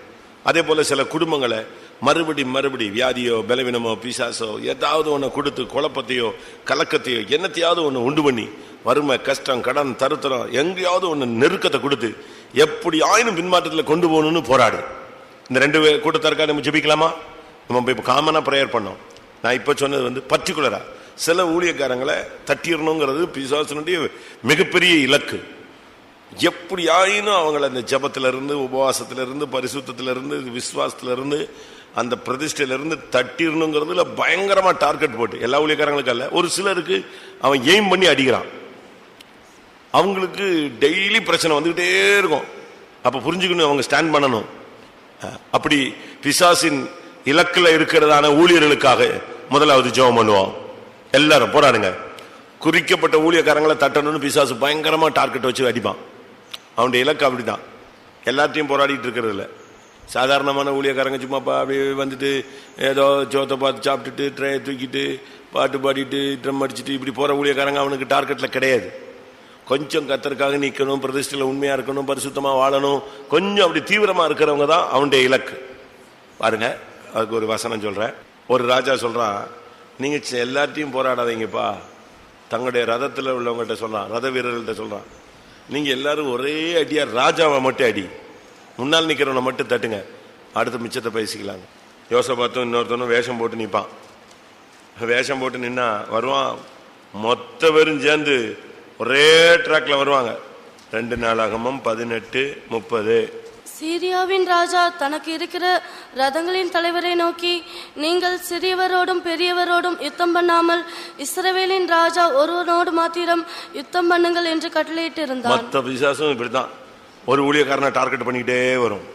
அதே போல சில குடும்பங்களை மறுபடி வியாதியோ பலவீனமோ பிசாசோ ஏதாவது ஒன்று கொடுத்து குழப்பத்தையோ கலக்கத்தையோ என்னத்தையாவது ஒன்று உண்டு பண்ணி வறுமை, கஷ்டம், கடன், தருத்தரம், எங்கேயாவது ஒன்று நெருக்கத்தை கொடுத்து எப்படி ஆயினும் பின்மாற்றத்தில் கொண்டு போகணும்னு போராடு. இந்த 2 கூட்டத்தாருக்காக நம்ம ஜெபிக்கலாமா? நம்ம இப்போ காமனா ப்ரேயர் பண்ணோம். நான் இப்போ சொன்னது பர்டிகுலரா சில ஊழியக்காரங்களை தட்டிடணுங்கிறது பிசாசனுடைய மிகப்பெரிய இலக்கு. எப்படி ஆயினும் அவங்களை அந்த ஜபத்திலிருந்து, உபவாசத்திலிருந்து, பரிசுத்திலிருந்து, விசுவாசத்திலிருந்து, அந்த பிரதிஷ்டையிலிருந்து தட்டிடணுங்கிறதுல பயங்கரமா டார்கெட் போட்டு, எல்லா ஊழியக்காரங்களுக்கு அல்ல, ஒரு சிலருக்கு அவன் எய்ம் பண்ணி அடிக்கிறான். அவங்களுக்கு டெய்லி பிரச்சனை வந்துகிட்டே இருக்கும். அப்ப புரிஞ்சுக்கணும், அவங்க ஸ்டாண்ட் பண்ணணும். அப்படி பிசாசின் இலக்குல இருக்கிறதான ஊழியர்களுக்காக முதலாவது ஜெபம் பண்ணுவோம். எல்லாரும் போராடுங்க. குறிக்கப்பட்ட ஊழியக்காரங்களை தட்டணும்னு பிசாசு பயங்கரமா டார்கெட் வச்சு அடிப்பான். அவனுடைய இலக்கு அப்படிதான். எல்லாத்தையும் போராடிட்டு இருக்கிறது இல்லை. சாதாரணமான ஊழியக்காரங்க சும்மாப்பா அப்படியே வந்துட்டு ஏதோ ஜோத்தை பார்த்து சாப்பிட்டுட்டு ட்ரையை தூக்கிட்டு பாட்டு பாடிட்டு ட்ரம் அடிச்சுட்டு இப்படி போற ஊழியக்காரங்க அவனுக்கு டார்கெட்ல கிடையாது. கொஞ்சம் கர்த்தருக்காக நிற்கணும், பிரதிஷ்டையில் உண்மையா இருக்கணும், பரிசுத்தமா வாழணும், கொஞ்சம் அப்படி தீவிரமா இருக்கிறவங்க தான் அவனுடைய இலக்கு. பாருங்க, அதுக்கு ஒரு வசனம் சொல்றேன். ஒரு ராஜா சொல்றான், நீங்க எல்லாத்தையும் போராடாதீங்கப்பா. தங்களுடைய ரதத்தில் உள்ளவங்கள்ட்ட சொல்றான், ரத வீரர்கள்ட்ட சொல்றான், நீங்க எல்லாரும் ஒரே அடியா ராஜாவை மட்டும் அடி, முன்னால் நிக்கிறவனை மட்டும் தட்டுங்க, அடுத்த மிச்சத்தை பேசிக்கலாங்க. யோசபாத்தும் இன்னொருத்தனும் வேஷம் போட்டு நிற்பான். வேஷம் போட்டு நின்னா வருவான், மொத்த பேரும் சேர்ந்து ஒரே ட்ராக்ல வருவாங்க. 2 நாளாகமம் 18:30. சீரியாவின் ராஜா தனக்கு இருக்கிற ரதங்களின் தலைவரை நோக்கி, நீங்கள் சிறியவரோடும் பெரியவரோடும் யுத்தம் பண்ணாமல் இஸ்ரவேலின் ராஜா ஒருவனோடு மாத்திரம் யுத்தம் பண்ணுங்கள் என்று கட்டளையிட்டு இருந்தான். மற்ற விசுவாசம் இப்படித்தான், ஒரு ஊழியக்காரனை டார்கெட் பண்ணிக்கிட்டே வரும்.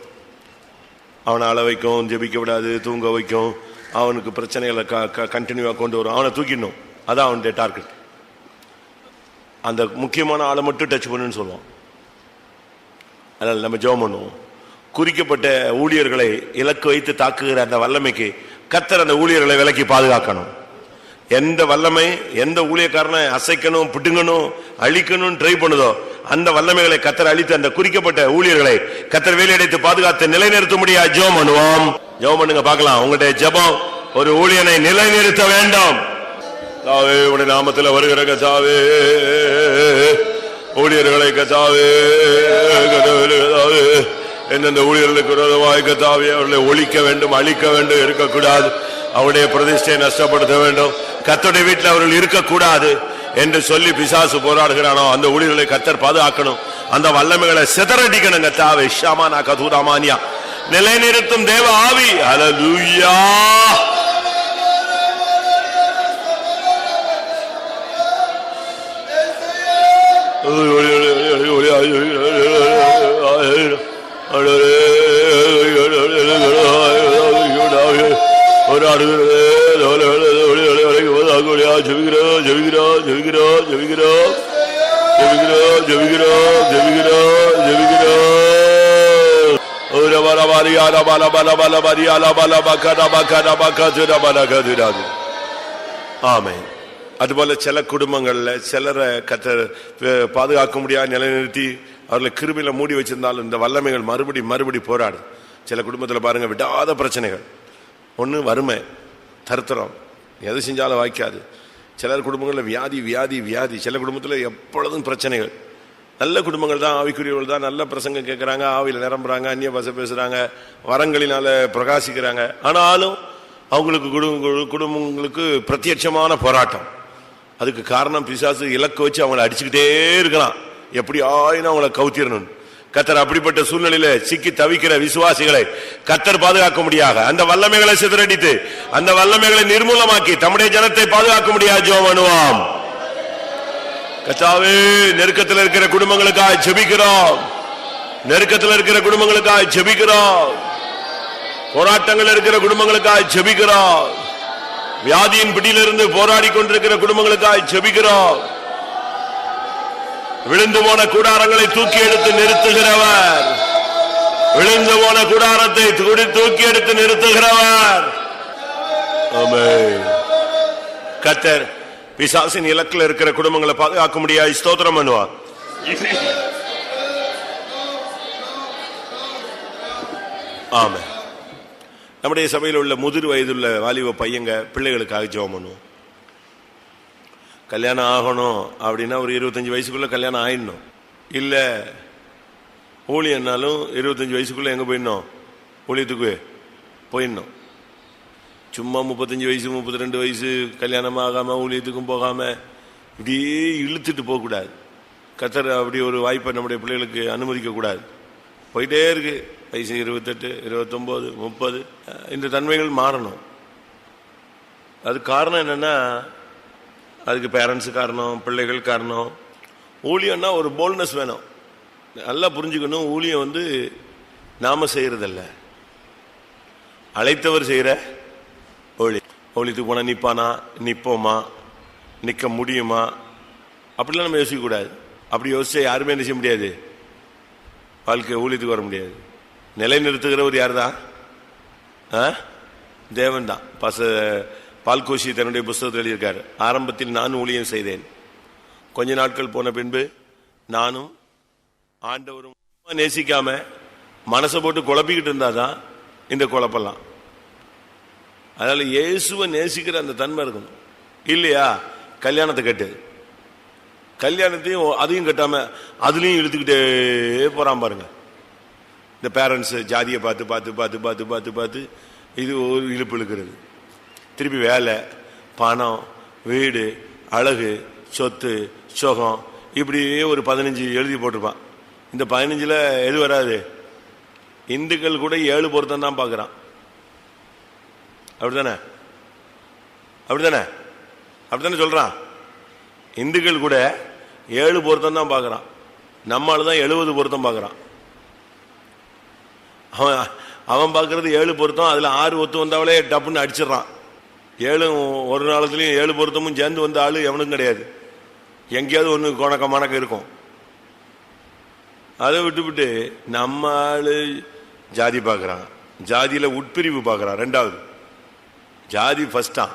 அவனை அழ வைக்கும், ஜெபிக்க விடாது, தூங்க வைக்கும், அவனுக்கு பிரச்சனைகளை கண்டினியூவா கொண்டு வரும், அவனை தூக்கிடணும். அதான் அவனுடைய டார்கெட். அந்த முக்கியமான ஆளை மட்டும் டச் பண்ணுன்னு சொல்லுவான். அதனால் நம்ம ஜெபம் பண்ணுவோம். குறிக்கப்பட்ட ஊழியர்களை இலக்கு வைத்து தாக்குகிற அந்த வல்லமைக்கு கர்த்தர் அந்த ஊழியர்களை விலக்கி பாதுகாக்கணும். எந்த வல்லமை எந்த ஊழியக்காரனை அசைக்கணும், பிடுங்கணும், அழிக்கணும் ட்ரை பண்ணுதோ அந்த வல்லமைகளை கர்த்தர் அழித்து அந்த குறிக்கப்பட்ட ஊழியர்களை கர்த்தர் வேலையடைத்து பாதுகாத்து நிலைநிறுத்த முடியாது. ஜெபம் பண்ணுவோம். ஜெபம் பண்ணுங்க பார்க்கலாம். உங்களுடைய ஜெபம் ஒரு ஊழியனை நிலைநிறுத்த வேண்டும். கர்த்தாவே, உடைய நாமத்தில் வருகிற கர்த்தாவே, ஊழியர்களை கர்த்தாவே, எந்தெந்த ஊழியர்களுக்கு விரோதமாய் கர்த்தாவே அவர்களை ஒழிக்க வேண்டும், அழிக்க வேண்டும், இருக்கக்கூடாது, அவருடைய பிரதிஷ்டையை நஷ்டப்படுத்த வேண்டும், கர்த்தருடைய வீட்டில் அவர்கள் இருக்கக்கூடாது என்று சொல்லி பிசாசு போராடுகிறானோ அந்த ஊழியர்களை கர்த்தர் பாதுகாக்கணும். அந்த வல்லமைகளை சிதறடிக்கணும் கர்த்தாவே. ஷமானா கதூதாமானியா நிலைநிறுத்தும் தேவ ஆவி. ஹல்லேலூயா. ஆமென். அதுபோல சில குடும்பங்கள்ல சிலரை கர்த்தர் பாதுகாக்க முடியாது நிலைநிறுத்தி அவர்களை கிருபையில மூடி வச்சிருந்தாலும் இந்த வல்லமைகள் மறுபடி போராடு. சில குடும்பத்தில் பாருங்க, விடாத பிரச்சனைகள். ஒன்று வறுமை, தருத்திரம், எது செஞ்சாலும் வாய்க்காது. சிலர் குடும்பங்களில் வியாதி. சில குடும்பத்தில் எப்பொழுதும் பிரச்சனைகள். நல்ல குடும்பங்கள் தான், ஆவிக்குரியவர்கள் தான், நல்ல பிரசங்கம் கேட்குறாங்க, ஆவியில் நிரம்புறாங்க, அந்நிய பாஷை பேசுகிறாங்க, வரங்களினால பிரகாசிக்கிறாங்க. ஆனாலும் அவங்களுக்கு குடும்பங்களுக்கு பிரத்யட்சமான போராட்டம். அதுக்கு காரணம் பிசாசு இலக்கு வச்சு அவங்களை அடிச்சுக்கிட்டே இருக்கலாம், எப்படி ஆயினும் அவங்களை கவுத்திரணும். கர்த்தர் அப்படிப்பட்ட சூழ்நிலையில சிக்கி தவிக்கிற விசுவாசிகளை கர்த்தர் பாதுகாக்க முடியாது. அந்த வல்லமைகளை சிதறடித்து அந்த வல்லமைகளை நிர்மூலமாக்கி தம்முடைய ஜனத்தை பாதுகாக்க முடியாது. ஜெபம் பண்ணுவோம். கர்த்தாவே, நெருக்கத்தில் இருக்கிற குடும்பங்களுக்காக ஜெபிக்கிறோம். நெருக்கத்தில் இருக்கிற குடும்பங்களுக்காக ஜெபிக்கிறோம். போராட்டங்கள் இருக்கிற குடும்பங்களுக்காக ஜெபிக்கிறோம். வியாதியின் பிடியிலிருந்து போராடி கொண்டிருக்கிற குடும்பங்களுக்காக ஜெபிக்கிறோம். விழுந்து போன கூடாரங்களை தூக்கி எடுத்து நிறுத்துகிறவர், விழுந்து போன கூடாரத்தை தூக்கி எடுத்து நிறுத்துகிறவர். ஆமென். கர்த்தர் பிசாசின் இலக்கில் இருக்கிற குடும்பங்களை பாதுகாக்க முடியாது. ஸ்தோத்திரம் பண்ணுவார். ஆமென். நம்முடைய சபையில் உள்ள முதிர் வயதுள்ள வாலிப பையங்க பிள்ளைகளுக்காக ஜெபம் பண்ணுவோம். கல்யாணம் ஆகணும் அப்படின்னா ஒரு 25 வயசுக்குள்ள கல்யாணம் ஆயிடணும். இல்லை ஊழியன்னாலும் 25 வயசுக்குள்ள எங்கே போயிடணும்? ஊழியத்துக்கு போயிடணும். சும்மா 35 வயசு 32 வயசு கல்யாணம் ஆகாமல் ஊழியத்துக்கும் போகாமல் இப்படியே இழுத்துட்டு போகக்கூடாது. கர்த்தர் அப்படி ஒரு வாய்ப்பை நம்முடைய பிள்ளைகளுக்கு அனுமதிக்கக்கூடாது. போயிட்டே இருக்கு. வயசு 28, 29, 30 இந்த தன்மைகள் மாறணும். அது காரணம் என்னன்னா, அதுக்கு பேரண்ட்ஸு காரணம், பிள்ளைகள் காரணம். ஊழியம்னா ஒரு போல்ட்னஸ் வேணும். நல்லா புரிஞ்சுக்கணும், ஊழியம் நாம செய்யறதில்ல, அழைத்தவர் செய்யற ஊழியம். ஊழியத்துக்கு போனா நிப்பானா, நிப்போமா, நிக்க முடியுமா, அப்படிலாம் நம்ம யோசிக்க கூடாது. அப்படி யோசிச்சா யாருமே என்ன செய்ய முடியாது, வாழ்க்கை ஊழியத்துக்கு வர முடியாது. நிலைநிறுத்துகிறவர் யார் தான்? தேவன் தான். பால்கோஷி தன்னுடைய புஸ்தகத்தில் எழுதியிருக்காரு, ஆரம்பத்தில் நான் ஊழியம் செய்தேன், கொஞ்ச நாட்கள் போன பின்பு நானும் ஆண்டவரும் நேசிக்காம மனசை போட்டு குழப்பிக்கிட்டு இருந்தாதான் இந்த குழப்பெல்லாம். அதனால இயேசுவை நேசிக்கிற அந்த தன்மை இருக்கணும். இல்லையா கல்யாணத்தை கட்டு, கல்யாணத்தையும் அதையும் கட்டாம அதுலயும் இழுத்துக்கிட்டே போறான் பாருங்க. இந்த பேரண்ட்ஸ் ஜாதியை பார்த்து பார்த்து பார்த்து பார்த்து பார்த்து பார்த்து இது ஒரு இழுப்பு இழுக்கிறது. திருப்பி வேலை, பணம், வீடு, அழகு, சொத்து, சுகம், இப்படியே ஒரு 15 எழுதி போட்டிருப்பான். இந்த 15ல் எது வராது? இந்துக்கள் கூட 7 பொருத்தம் தான் பார்க்குறான். அப்படித்தானே? அப்படித்தானே? அப்படித்தானே சொல்றான். இந்துக்கள் கூட 7 பொருத்தம் தான் பார்க்குறான். நம்மளால தான் 70 பொருத்தம் பார்க்குறான். அவன் பார்க்கறது 7 பொருத்தம், அதில் 6 ஒத்து வந்தாவளே டப்புன்னு அடிச்சிடறான். 7 ஒரு நாளத்துலையும் 7 பொருத்தமும் சேர்ந்து வந்த ஆள் எவனுக்கும் கிடையாது. எங்கேயாவது ஒன்று கொணக்க மணக்க இருக்கும். அதை விட்டு நம்ம ஆள் ஜாதி பார்க்குறான். ஜாதியில் உட்பிரிவு பார்க்குறான். 2வது ஜாதி ஃபஸ்ட்டான்.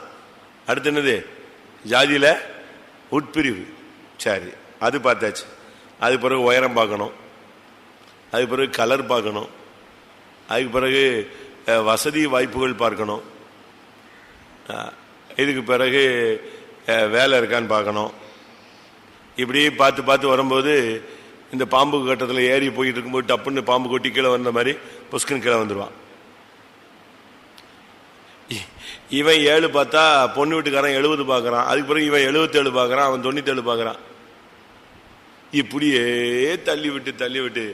அடுத்து என்னது? ஜாதியில் உட்பிரிவு. சரி, அது பார்த்தாச்சு. அதுக்கு பிறகு உயரம் பார்க்கணும், அதுக்கு பிறகு கலர் பார்க்கணும், அதுக்கு பிறகு வசதி வாய்ப்புகள் பார்க்கணும், இதுக்கு பிறகு வேலை இருக்கான்னு பார்க்கணும். இப்படி பார்த்து பார்த்து வரும்போது இந்த பாம்பு கட்டத்தில் ஏறி போயிட்டு இருக்கும்போது டப்புன்னு பாம்பு கொட்டி கீழே வந்த மாதிரி புஸ்குன்னு கீழே வந்துடுவான். இவன் 7 பார்த்தா பொண்ணு வீட்டுக்காரன் 70 பார்க்குறான். அதுக்கு பிறகு இவன் 77 பார்க்குறான், அவன் 97 பார்க்குறான். இப்படியே தள்ளி விட்டு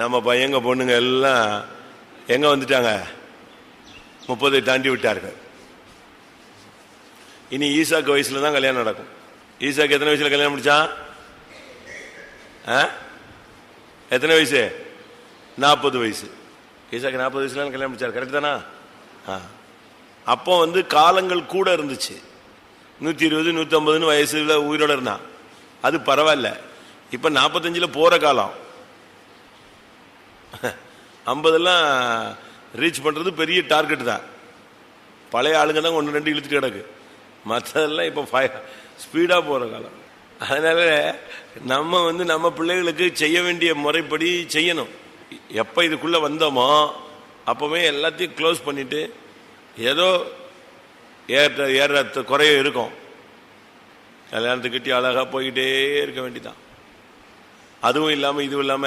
நம்ம பையங்க பொண்ணுங்க எல்லாம் எங்கே வந்துட்டாங்க? 30 தாண்டி விட்டார்கள். இனி ஈசாக்கு வயசுல தான் கல்யாணம் நடக்கும். ஈசாக்கு எத்தனை வயசுல கல்யாணம் முடிச்சான்? எத்தனை வயசு? 40 வயசு. ஈசாக்கு 40 வயசுல கல்யாணம் முடிச்சார். கரெக்ட் தானா? அப்போ காலங்கள் கூட இருந்துச்சு. 120 150 வயசுல உயிரோட இருந்தான். அது பரவாயில்ல. இப்ப 45 போற காலம். 50 ரீச் பண்றது பெரிய டார்கெட் தான். பழைய ஆளுங்க தான் 1-2 இழுத்துட்டு கிடக்கு. மற்றதெல்லாம் இப்ப ஸ்பீடா போற காலம். அதனால நம்ம நம்ம பிள்ளைகளுக்கு செய்ய வேண்டிய முறைப்படி செய்யணும். எப்ப இதுக்குள்ள வந்தோமோ அப்பவே எல்லாத்தையும் க்ளோஸ் பண்ணிட்டு ஏதோ ஏற குறைய இருக்கும். கல்யாணத்துக்கு கட்டி அழகா போய்கிட்டே இருக்க வேண்டிதான். அதுவும் இல்லாம இதுவும் இல்லாம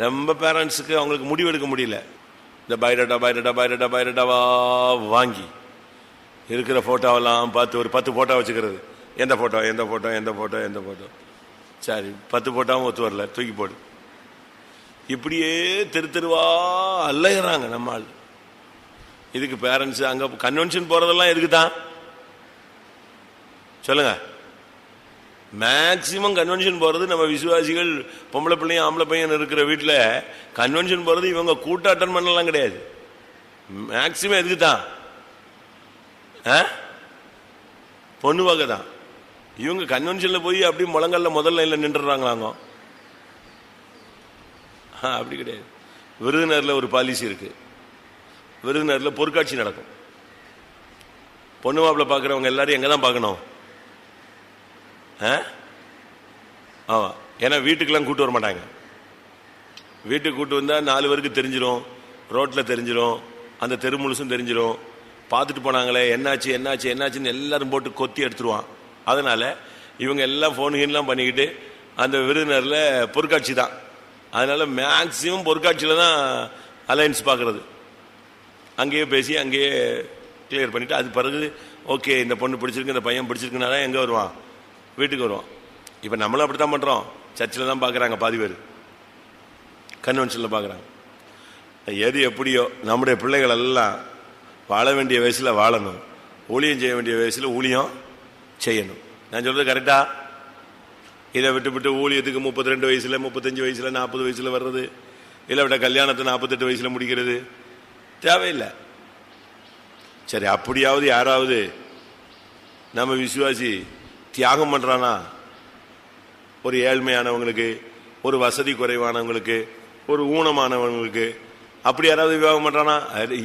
ரொம்ப பேரண்ட்ஸுக்கு அவங்களுக்கு முடிவெடுக்க முடியல. இந்த பைரட்டாவா வாங்கி இருக்கிற போட்டோவெல்லாம் பார்த்து ஒரு 10 போட்டோ வச்சுக்கிறது. எந்த போட்டோ சரி 10 போட்டோவும் ஒத்து வரல, தூக்கி போடு. இப்படியே தெருவா அலையிறாங்க நம்ம ஆள். இதுக்கு பேரண்ட்ஸ் அங்க கன்வென்ஷன் போறதெல்லாம் எதுக்கு தான் சொல்லுங்க? மேக்சிமம் கன்வென்ஷன் போறது நம்ம விசுவாசிகள் பொம்பளை பிள்ளையும் ஆம்பளை பையன் இருக்கிற வீட்டில் கன்வென்ஷன் போறது இவங்க கூட்ட அட்டன் பண்ணலாம் கிடையாது. மேக்சிமம் எதுக்கு தான்? பொண்ணு வாங்க தான். இவங்க கன்வென்ஷன்ல போய் அப்படி முழங்கல்ல முதல் லைன்ல நின்றுறாங்களாங்க. அப்படி கிடையாது. விருதுநகர்ல ஒரு பாலிசி இருக்கு. விருதுநகர்ல பொருட்காட்சி நடக்கும். பொண்ணு மாப்பிள்ள பார்க்குறவங்க எல்லாரும் எங்க தான் பார்க்கணும்? ஆமா, ஏன்னா வீட்டுக்கெல்லாம் கூட்டு வர மாட்டாங்க. வீட்டுக்கு கூட்டு வந்தா 4 பேருக்கு தெரிஞ்சிடும், ரோட்ல தெரிஞ்சிடும், அந்த தெரு முழுசும் தெரிஞ்சிடும். பார்த்துட்டு போனாங்களே என்னாச்சுன்னு எல்லாரும் போட்டு கொத்தி எடுத்துருவான். அதனால இவங்க எல்லாம் ஃபோனுகெல்லாம் பண்ணிக்கிட்டு அந்த விருதுநகர்ல பொருட்காட்சி தான். அதனால மேக்சிமம் பொருட்காட்சியில தான் அலையன்ஸ் பார்க்கறது. அங்கேயே பேசி அங்கேயே கிளியர் பண்ணிட்டு அது பிறகு ஓகே இந்த பொண்ணு பிடிச்சிருக்கு இந்த பையன் பிடிச்சிருக்குனால எங்கே வருவான்? வீட்டுக்கு வருவான். இப்போ நம்மளும் அப்படி தான் பண்ணுறோம். சர்ச்சில் தான் பார்க்குறாங்க, பாதி பேர் கன்வென்ஷனில் பார்க்குறாங்க. எது எப்படியோ நம்முடைய பிள்ளைகள் எல்லாம் வாழ வேண்டிய வயசில் வாழணும், ஊழியம் செய்ய வேண்டிய வயசில் ஊழியம் செய்யணும். நான் சொல்கிறது கரெக்டா? இதை விட்டு ஊழியத்துக்கு 32 வயசில் 35 வயசில் 40 வயசில் வர்றது, இல்லை விட கல்யாணத்தை 48 வயசில் முடிக்கிறது தேவையில்லை. சரி, அப்படியாவது யாராவது நம்ம விசுவாசி தியாகம் பண்றானா? ஒரு ஏழ்மையானவங்களுக்கு, ஒரு வசதி குறைவானவங்களுக்கு, ஒரு ஊனமானவங்களுக்கு அப்படி யாராவது விவாகம் பண்றானா?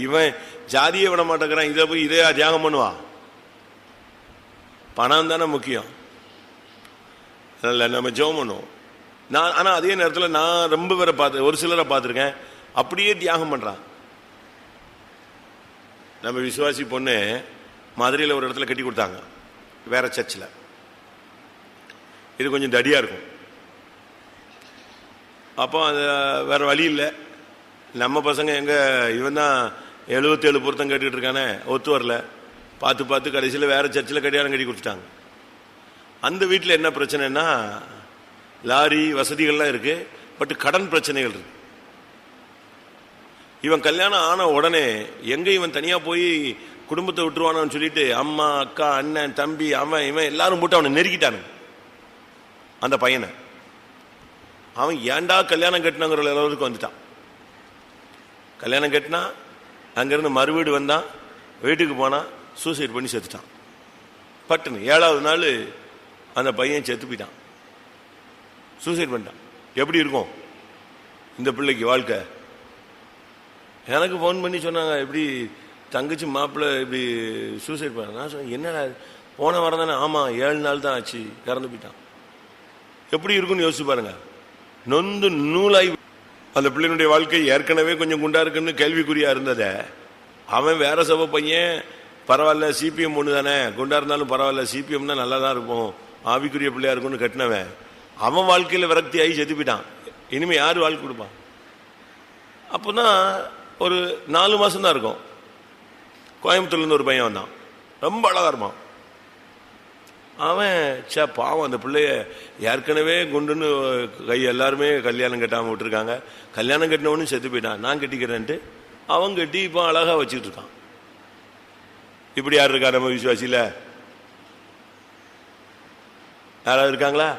இவன் ஜாதியை விட மாட்டேங்கிறான், இதை போய் இதே தியாகம் பண்ணுவான். பணம் தானே முக்கியம். நம்ம ஜெபம் பண்ணுவோம். ஆனா அதே நேரத்தில் நான் ரொம்ப பேரை பார்த்து, ஒரு சிலரை பார்த்துருக்கேன் அப்படியே தியாகம் பண்றான். நம்ம விசுவாசி பொண்ணு மதுரையில் ஒரு இடத்துல கட்டி கொடுத்தாங்க, வேற சர்ச்சில். இது கொஞ்சம் தடியா இருக்கும். அப்போ அது வேற வழி இல்லை. நம்ம பசங்க எங்க இவன் தான் 77 பொருத்தம் கேட்டுக்கிட்டு இருக்கானே, ஒத்து வரல. பார்த்து கடைசியில் வேற சர்ச்சில் கல்யாணம் கட்டி கொடுத்துட்டாங்க. அந்த வீட்டில் என்ன பிரச்சனைன்னா, லாரி வசதிகள்லாம் இருக்கு, பட் கடன் பிரச்சனைகள் இருக்கு. இவன் கல்யாணம் ஆன உடனே எங்க இவன் தனியா போய் குடும்பத்தை விட்டுருவானு சொல்லிட்டு அம்மா, அக்கா, அண்ணன், தம்பி, அவன் இவன் எல்லாரும் போட்டு அவனை நெருக்கிட்டானு. அந்த பையனை அவன் ஏண்டா கல்யாணம் கட்டினங்கிற அளவுக்கு வந்துட்டான். கல்யாணம் கட்டினா அங்கிருந்து மறுவீடு வந்தான், வீட்டுக்கு போனா சூசைட் பண்ணி செத்துட்டான். பட்டுன்னு 7வது நாள் அந்த பையன் செத்து போயிட்டான், சூசைட் பண்ணிட்டான். எப்படி இருக்கும் இந்த பிள்ளைக்கு வாழ்க்கை? எனக்கு ஃபோன் பண்ணி சொன்னாங்க, இப்படி தங்கச்சி மாப்பிள்ளை இப்படி சூசைட் பண்ண. நான் சொன்னேன், என்னடா போன வாரம் தானே? ஆமாம், 7 நாள் தான் ஆச்சு, இறந்து போயிட்டான். எப்படி இருக்குன்னு யோசிச்சு பாருங்க. நொந்து நூலாய் அந்த பிள்ளைனுடைய வாழ்க்கை ஏற்கனவே கொஞ்சம் குண்டா இருக்குன்னு கேள்விக்குறியா இருந்தத அவன் வேற சபை பையன், பரவாயில்ல சிபிஎம் ஒன்று தானே, குண்டா இருந்தாலும் பரவாயில்ல சிபிஎம்னா நல்லா தான் இருப்போம், ஆவிக்குரிய பிள்ளையா இருக்கும்னு கட்டினவன் அவன் வாழ்க்கையில் விரக்தி ஆகி செத்து போயிட்டான். இனிமே யாரு வாழ்க்கை கொடுப்பான்? அப்போதான் ஒரு 4 மாசம் தான் இருக்கும். கோயம்புத்தூர்ல இருந்து ஒரு பையன் வந்தான், ரொம்ப அழகா இருப்பான். அவன் பாவம் அந்த பிள்ளைய ஏற்கனவே குண்டுன்னு கை எல்லாருமே கல்யாணம் கட்டாம விட்டுருக்காங்க. கல்யாணம் கட்டினவனு செத்து போயிட்டான். நான் கட்டிக்கிறேன்ட்டு அவன் கட்டி இப்போ அழகா வச்சுட்டு இருக்கான். இப்படி யார் இருக்கா நம்ம விசுவாசியில? யாராவது இருக்காங்களா?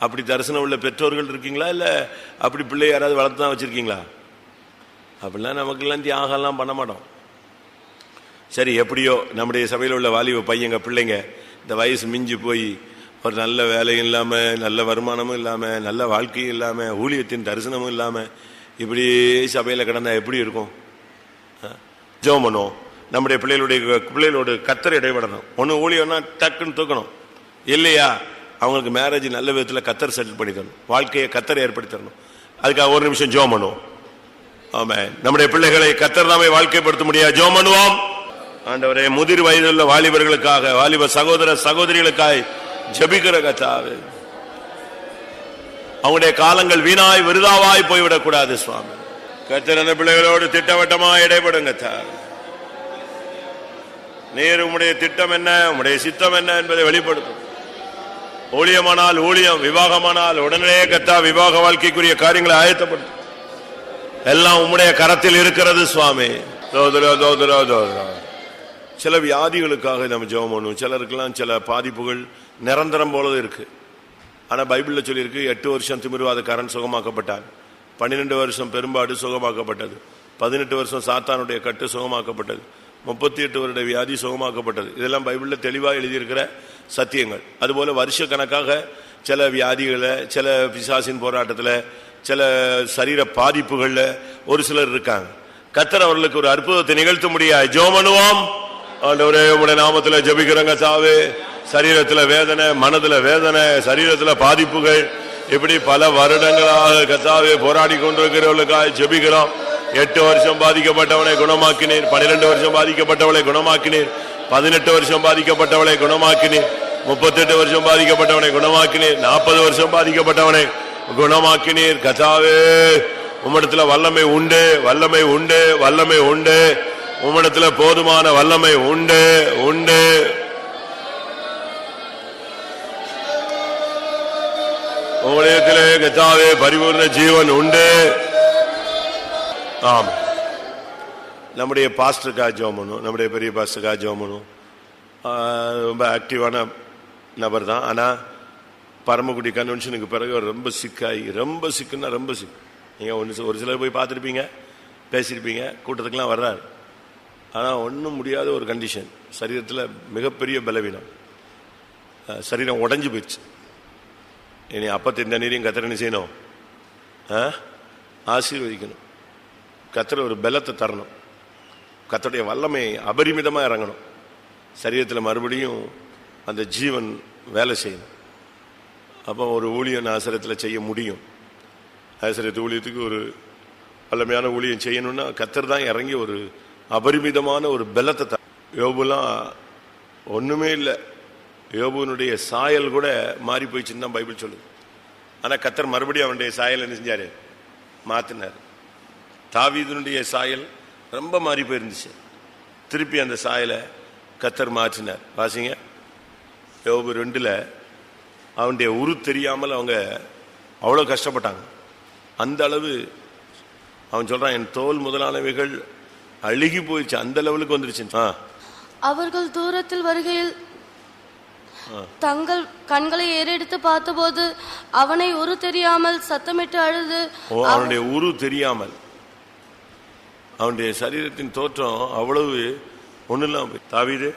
அப்படி தரிசனம் உள்ள பெற்றோர்கள் இருக்கீங்களா? இல்ல அப்படி பிள்ளை யாராவது வளர்த்து தான் வச்சிருக்கீங்களா? அப்படிலாம் நமக்கெல்லாம் தியாகம்லாம் பண்ண மாட்டோம். சரி, எப்படியோ நம்முடைய சபையில் உள்ள வாலிப பையங்க பிள்ளைங்க இந்த வயசு மிஞ்சி போய் ஒரு நல்ல வேலையும் இல்லாமல், நல்ல வருமானமும் இல்லாமல், நல்ல வாழ்க்கையும் இல்லாமல், ஊழியத்தின் தரிசனமும் இல்லாமல் இப்படி சபையில் கிடந்தா எப்படி இருக்கும்? ஜெபம் பண்ணுவோம். நம்முடைய பிள்ளைகளோட கர்த்தர் இடைபடணும். ஒன்று ஊழியம்னா டக்குன்னு தூக்கணும் இல்லையா? அவங்களுக்கு மேரேஜ் நல்ல விதத்தில் கர்த்தர் செட்டில் பண்ணி தரணும், வாழ்க்கையை கர்த்தர் ஏற்படுத்தி தரணும். அதுக்காக ஒரு நிமிஷம் ஜெபம் பண்ணுவோம். ஆமென். நம்முடைய பிள்ளைகளை கர்த்தர் தாமே வாழ்க்கைப்படுத்த முடியாது. ஜெபம் பண்ணுவோம். ஆண்டவரே, முதிர் வயதில் உள்ள வாலிபர்களுக்காக, வாலிப சகோதர சகோதரிகளுக்காய் ஜெபிக்கிற கர்த்தாவே, அவங்களுடைய காலங்கள் வீணாய் விருதாவாய் போய்விடக் கூடாது சுவாமி. கர்த்தர் அந்த பிள்ளைகளோடு திட்டவட்டமாய் இடைபடுங்க. நீர் உம்முடைய திட்டம் என்ன, உம்முடைய சித்தம் என்ன என்பதை வெளிப்படுத்தும். ஊழியமானால் ஊழியம், விவாகமானால் உடனே கர்த்தா விவாக வாழ்க்கைக்குரிய காரியங்களை ஆயத்தப்படுத்தும். எல்லாம் உம்முடைய கரத்தில் இருக்கிறது சுவாமி. சில வியாதிகளுக்காக நம்ம ஜெபம் பண்ணுவோம். சிலருக்கெல்லாம் சில பாதிப்புகள் நிரந்தரம் போல இருக்கு. ஆனா பைபிள்ல சொல்லியிருக்கு, 8 வருஷம் திமிர்வாதக்காரன் சுகமாக்கப்பட்டார், 12 வருஷம் பெரும்பாடு சுகமாக்கப்பட்டது, 18 வருஷம் சாத்தானுடைய கட்டு சுகமாக்கப்பட்டது, 38 வருட வியாதி சுகமாக்கப்பட்டது. இதெல்லாம் பைபிள்ல தெளிவா எழுதியிருக்கிற சத்தியங்கள். அதுபோல வருஷ கணக்காக சில வியாதிகளை, சில பிசாசின் போராட்டத்துல, சில சரீர பாதிப்புகள்ல ஒரு சிலர் இருக்காங்க. கர்த்தர் அவர்களுக்கு ஒரு அற்புதத்தை நிகழ்த்த முடியாது. ஜெபம் பண்ணுவோம். ஆண்டவரே, உம்முடைய நாமத்துல ஜெபிக்கிறங்க சாவே. சரீரத்துல வேதனை, மனதுல வேதனை, சரீரத்துல பாதிப்புகள், இப்படி பல வருடங்களாக கர்த்தாவே போராடி கொண்டிருக்கிறவர்களுக்காக ஜெபிக்கிறோம். 8 வருஷம் பாதிக்கப்பட்டவனை குணமாக்கினீர், 12 வருஷம் பாதிக்கப்பட்டவளை குணமாக்கினீர், 18 வருஷம் பாதிக்கப்பட்டவளை குணமாக்கினீர், 38 வருஷம் பாதிக்கப்பட்டவனை குணமாக்கினீர், 40 வருஷம் பாதிக்கப்பட்டவனை குணமாக்கினீர். கர்த்தாவே, உம்மிடத்துல வல்லமை உண்டு, வல்லமை உண்டு, வல்லமை உண்டு. உம்மிடத்துல போதுமான வல்லமை உண்டு, உண்டு. உம்மிடத்திலே கர்த்தாவே பரிபூர்ண ஜீவன் உண்டு. ஆம். நம்முடைய பாஸ்டருக்காக ஜெபம் பண்ணும், நம்முடைய பெரிய பாஸ்டருக்காக ஜெபம் பண்ணும். ரொம்ப ஆக்டிவான நபர் தான். ஆனா பரமக்குடி கன்வென்ஷனுக்கு பிறகு ரொம்ப சிக்காகி, ரொம்ப சிக்குன்னா ரொம்ப சிக்கு. நீங்க ஒரு சிலர் போய் பார்த்துருப்பீங்க, பேசியிருப்பீங்க, கூட்டத்துக்கெல்லாம் வர்றாரு. ஆனால் ஒன்றும் முடியாத ஒரு கண்டிஷன், சரீரத்தில் மிகப்பெரிய பலவீனம், சரீரம் உடஞ்சி போயிடுச்சு. இனி அப்பத்தின் தண்ணீரையும் கர்த்தர் என்ன செய்யணும்? ஆசீர்வதிக்கணும். கர்த்தர் ஒரு பலத்தை தரணும், கர்த்தருடைய வல்லமை அபரிமிதமாக இறங்கணும். சரீரத்தில் மறுபடியும் அந்த ஜீவன் வேலை செய்யணும். அப்போ ஒரு ஊழியம் நாசரத்தில் செய்ய முடியும். நாசரத்து ஊழியத்துக்கு ஒரு வல்லமையான ஊழியம் செய்யணும்னா கர்த்தர் தான் இறங்கி ஒரு அபரிமிதமான ஒரு பலத்தை த. யோபுலாம் ஒன்றுமே இல்லை, யோபுனுடைய சாயல் கூட மாறி போயிடுச்சுன்னு தான் பைபிள் சொல்லுது. ஆனால் கர்த்தர் மறுபடியும் அவனுடைய சாயல் என்ன செஞ்சார்? மாற்றினார். தாவீதுனுடைய சாயல் ரொம்ப மாறி போயிருந்துச்சு, திருப்பி அந்த சாயலை கர்த்தர் மாற்றினார். வாசிங்க யோபு 2 அவனுடைய உரு தெரியாமல் அவங்க அவ்வளோ கஷ்டப்பட்டாங்க. அந்த அளவு அவன் சொல்றான், என் தோல் முதலானவைகள் அழுகி போயிடுச்சு, அந்த லெவலுக்கு வந்துருச்சு. அவர்கள் தூரத்தில் வருகையில் தங்கள் கண்களை ஏறெடுத்து பார்த்தபோது அவனை உரு தெரியாமல் சத்தமிட்டு அழுது. அவனுடைய உரு தெரியாமல், அவனுடைய சரீரத்தின் தோற்றம் அவ்வளவு ஒண்ணு இல்லாம. தாவீது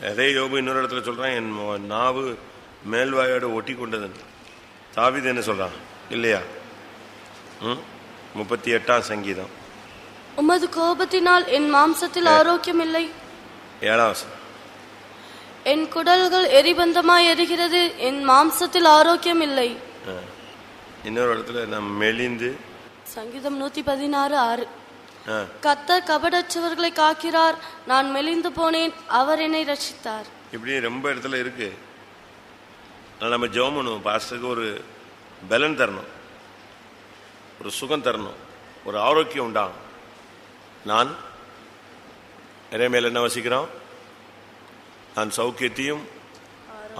அதே யோபு இன்னொரு இடத்துல சொல்றான், என் நாவு மேல்வாயோடு ஒட்டி கொண்டது. தாவீது என்ன சொல்றான் இல்லையா? 38ஆம் சங்கீதம். உமது கோபத்தினால் என் மாம்சத்தில் ஆரோக்கியம் இல்லை. 7ஆம் வசனம். என் குடல்கள் எரிபந்தமாய் எரிகிறது, என் மாம்சத்தில் ஆரோக்கியம் இல்லை. இன்னொரு இடத்துல நாம் மெலிந்து. சங்கீதம் 116:6. கர்த்தர் கபடற்றவர்களை காக்கிறார், நான் மெலிந்து போனேன், அவர் என்னை ரட்சித்தார். இப்படி ரொம்ப இடத்துல இருக்கு. நம்ம ஜெபம் பண்ணுவோம், பாஸ்டருக்கு ஒரு பலன் தரணும், ஒரு சுகம் தரணும், ஒரு ஆரோக்கியம் உண்டாகும். நான் இறைமையில் என்ன வசிக்கிறோம்? நான் சௌக்கியத்தையும்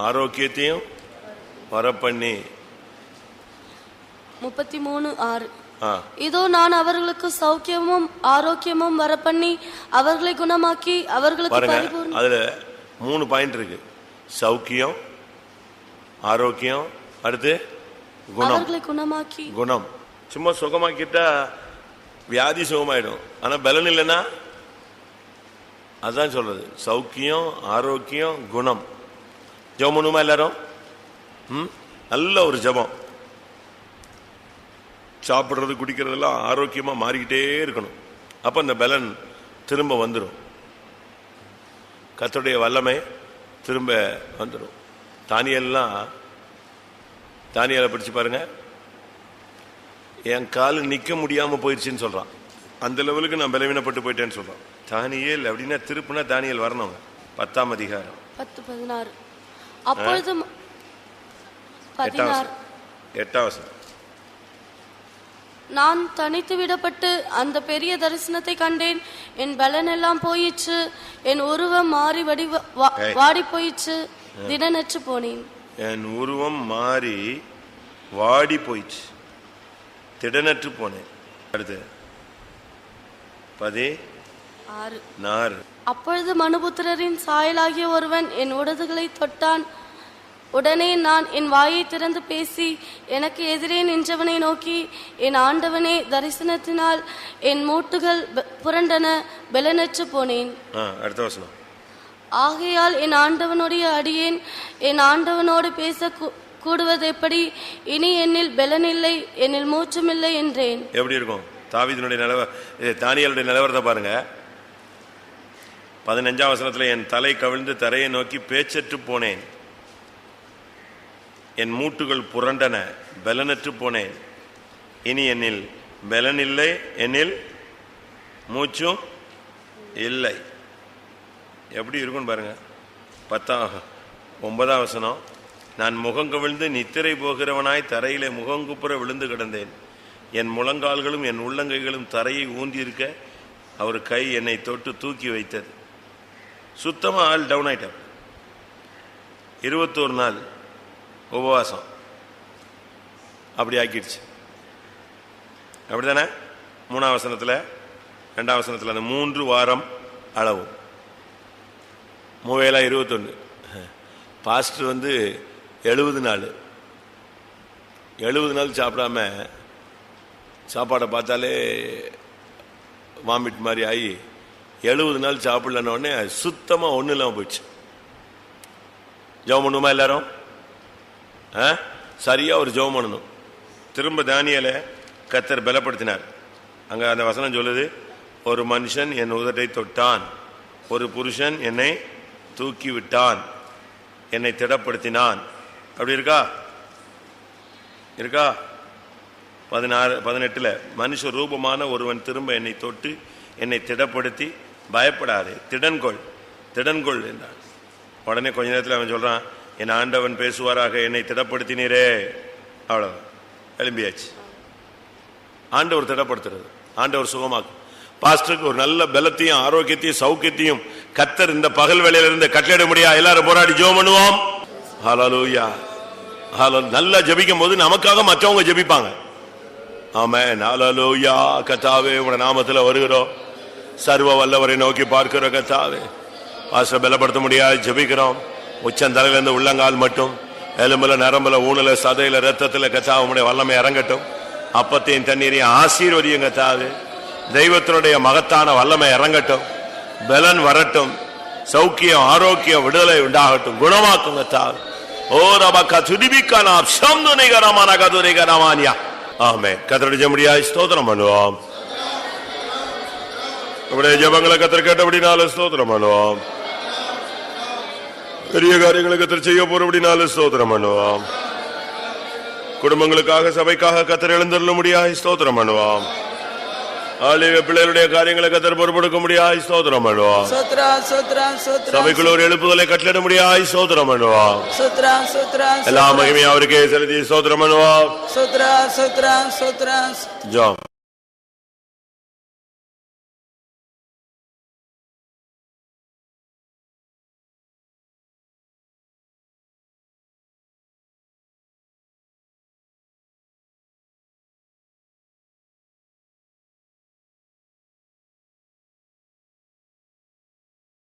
ஆரோக்கியத்தையும் வரப்பண்ணி. 33:6. இதோ நான் அவர்களுக்கு சௌக்கியமும் ஆரோக்கியமும் வரப்பண்ணி அவர்களை குணமாக்கி அவர்களுக்கு பரிபூர்ண. அதுல 3 பாயிண்ட் இருக்கு. சௌக்கியம், ஆரோக்கியம், அடுத்து குணம். அவர்களை குணமாக்கி. குணம் சும்மா சுகமாக்கிட்டா வியாதி சுகமாயிடும், ஆனா பலன் இல்லைன்னா அதான் சொல்றது. சௌக்கியம், ஆரோக்கியம், குணம். ஜெபம் பண்ணுமா எல்லாரும்? நல்ல ஒரு ஜெபம். சாப்பிட்றது குடிக்கிறதெல்லாம் ஆரோக்கியமா மாறிக்கிட்டே இருக்கணும். அப்ப அந்த பலன் திரும்ப வந்துடும், கர்த்தருடைய வல்லமை திரும்ப வந்துடும். தானியேலை படிச்சு பாருங்க. என் காலு நிக்க முடியாம போயிடுச்சுன்னு சொல்றான். அந்த லெவலுக்கு நான் பலவீனப்பட்டு போயிட்டேன்னு சொல்றான். தானியேல் அப்படின்னா திருப்புனா தானியேல் வரணும். 10ஆம் அதிகாரம் 10-16. அப்பொழுது 8ஆம் வசனம். நான் தனித்து விடப்பட்டு அந்த பெரிய தரிசனத்தை கண்டேன், என் பலன் எல்லாம் போயிற்று, என் உருவம் மாறி வாடி போயிற்று, திடனற்று போனேன். என் உருவம் மாறி வாடி போயிடுச்சு, திடனற்று போனேன். அடுத்து 16. அப்பொழுது மனுபுத்திரரின் சாயலாகிய ஒருவன் என் உதடுகளை தொட்டான். உடனே நான் என் வாயை திறந்து பேசி எனக்கு எதிரே நின்றவனை நோக்கி, என் ஆண்டவனே, தரிசனத்தினால் என் மூட்டுகள் புரண்டன, பலனற்று போனேன். அடுத்த வசனம். ஆகையால் என் ஆண்டவனுடைய அடியேன் என் ஆண்டவனோடு பேச கூடுவது எப்படி? இனி என்னில் பலன் இல்லை, என்னில் மூச்சும் இல்லை என்றேன். எப்படி இருக்கும் தாவீதுனுடைய தானியேலுடைய நிலவரத்தை பாருங்க. 15ஆம் வசனத்துல, என் தலை கவிழ்ந்து தரையை நோக்கி பேச்சற்று போனேன், என் மூட்டுகள் புரண்டன, பலனற்று போனேன், இனி என்னில் பலன் இல்லை, என்னில் மூச்சும் இல்லை. எப்படி இருக்குன்னு பாருங்க. 9ஆம் வசனம், நான் முகம் கவிழ்ந்து நித்திரை போகிறவனாய் தரையிலே முகங்குப்புற விழுந்து கிடந்தேன், என் முழங்கால்களும் என் உள்ளங்கைகளும் தரையை ஊந்தியிருக்க அவர் கை என்னை தொட்டு தூக்கி வைத்தது. சுத்தமா ஆள் டவுன் ஆயிட்டார். 21 நாள் உபவாசம் அப்படி ஆக்கிடுச்சு. அப்படித்தானே? 3ஆம் வசனத்துல 2ஆம் வசனத்துல அந்த 3 வாரம் அளவு 21. பாஸ்டர் 70 நாள் சாப்பிடாம சாப்பாடை பார்த்தாலே வாமிட் மாதிரி ஆகி 70 நாள் சாப்பிடலன்னு உடனே சுத்தமா ஒண்ணு இல்லாம போயிடுச்சு. ஜெபம் பண்ணுமா எல்லாரும்? சரியா ஒரு ஜெபம் பண்ணணும். திரும்ப தானியேலை கர்த்தர் பலப்படுத்தினார். அங்க அந்த வசனம் சொல்லுது, ஒரு மனுஷன் என் உதட்டை தொட்டான், ஒரு புருஷன் என்னை தூக்கி விட்டான், என்னை திடப்படுத்தினான். அப்படி இருக்கா? 18 மனுஷ ரூபமான ஒருவன் திரும்ப என்னை தொட்டு என்னை திடப்படுத்தி, பயப்படாதே, திடன்கொள் என்றான். உடனே கொஞ்ச நேரத்தில் அவன் சொல்றான், என் ஆண்டவன் பேசுவாராக, என்னை திடப்படுத்தினீரே. அவ்வளவுதான், எழும்பியாச்சு. ஆண்டவர் திடப்படுத்துறது, ஆண்டவர் சுகமாக்கும். பாஸ்டருக்கு ஒரு நல்ல பலத்தையும் ஆரோக்கியத்தையும் சௌக்கியத்தையும் கர்த்தர் இந்த பகல் வேளையில இருந்து கட்டளையிட முடியா? எல்லாரும் போராடி ஜெபம் பண்ணுவோம். ஹல்லேலூயா. நல்லா ஜெபிக்கும் போது நமக்காக மற்றவங்க ஜெபிப்பாங்க. ஆமென். ஹல்லேலூயா. கர்த்தாவே உம்முடைய நாமத்தில் வருகிறோம். சர்வ வல்லவரை நோக்கி பார்க்கிறோம் கர்த்தாவே. வாச பலப்படுத்த முடியாது ஜெபிக்கிறோம். உச்சந்தலையிலிருந்து உள்ளங்கால் மட்டும் எலும்புல நரம்புல ஊனல சதையில ரத்தத்துல கர்த்தாவே உம்முடைய வல்லமை இறங்கட்டும். அப்பத்தையும் தண்ணீரையும் ஆசீர்வதியும் கர்த்தாவே. தெய்வத்தினுடைய மகத்தான வல்லமை இறங்கட்டும். பலன் வரட்டும். சௌக்கியம் ஆரோக்கியம் விடுதலை உண்டாகட்டும். குணமாக்கும் கர்த்தாவே. ஓ ரபக துதிபிக்கனா சம்துனிகரமான கதுரிகரமானியா. ஆமென். கர்த்தருடைய முடியாய் ஸ்தோத்திரம் பண்ணுவோம். நம்முடைய ஜெபங்களை கர்த்தர் கேட்டபடினால ஸ்தோத்திரம் பண்ணுவோம். பெரிய காரியங்களை கர்த்தர் செய்ய போறபடினால ஸ்தோத்திரம் பண்ணுவோம். குடும்பங்களுக்காக சபைக்காக கர்த்தர் எழுந்தருள முடியாய் ஸ்தோத்திரம் பண்ணுவோம். ஆலய பிள்ளைகளுடைய காரியங்களை கர்த்தர் பொறுப்பெடுக்க முடியாய் ஸ்தோத்திரம் பண்ணுவோம். சபைக்குள்ள ஒரு எழுப்புதலை கட்டளிட முடியாய் ஸ்தோத்திரம் பண்ணுவோம். எல்லா மகிமையும் அவருக்கே செலுத்தி ஸ்தோத்திரம் பண்ணுவோம். ஜெபம்.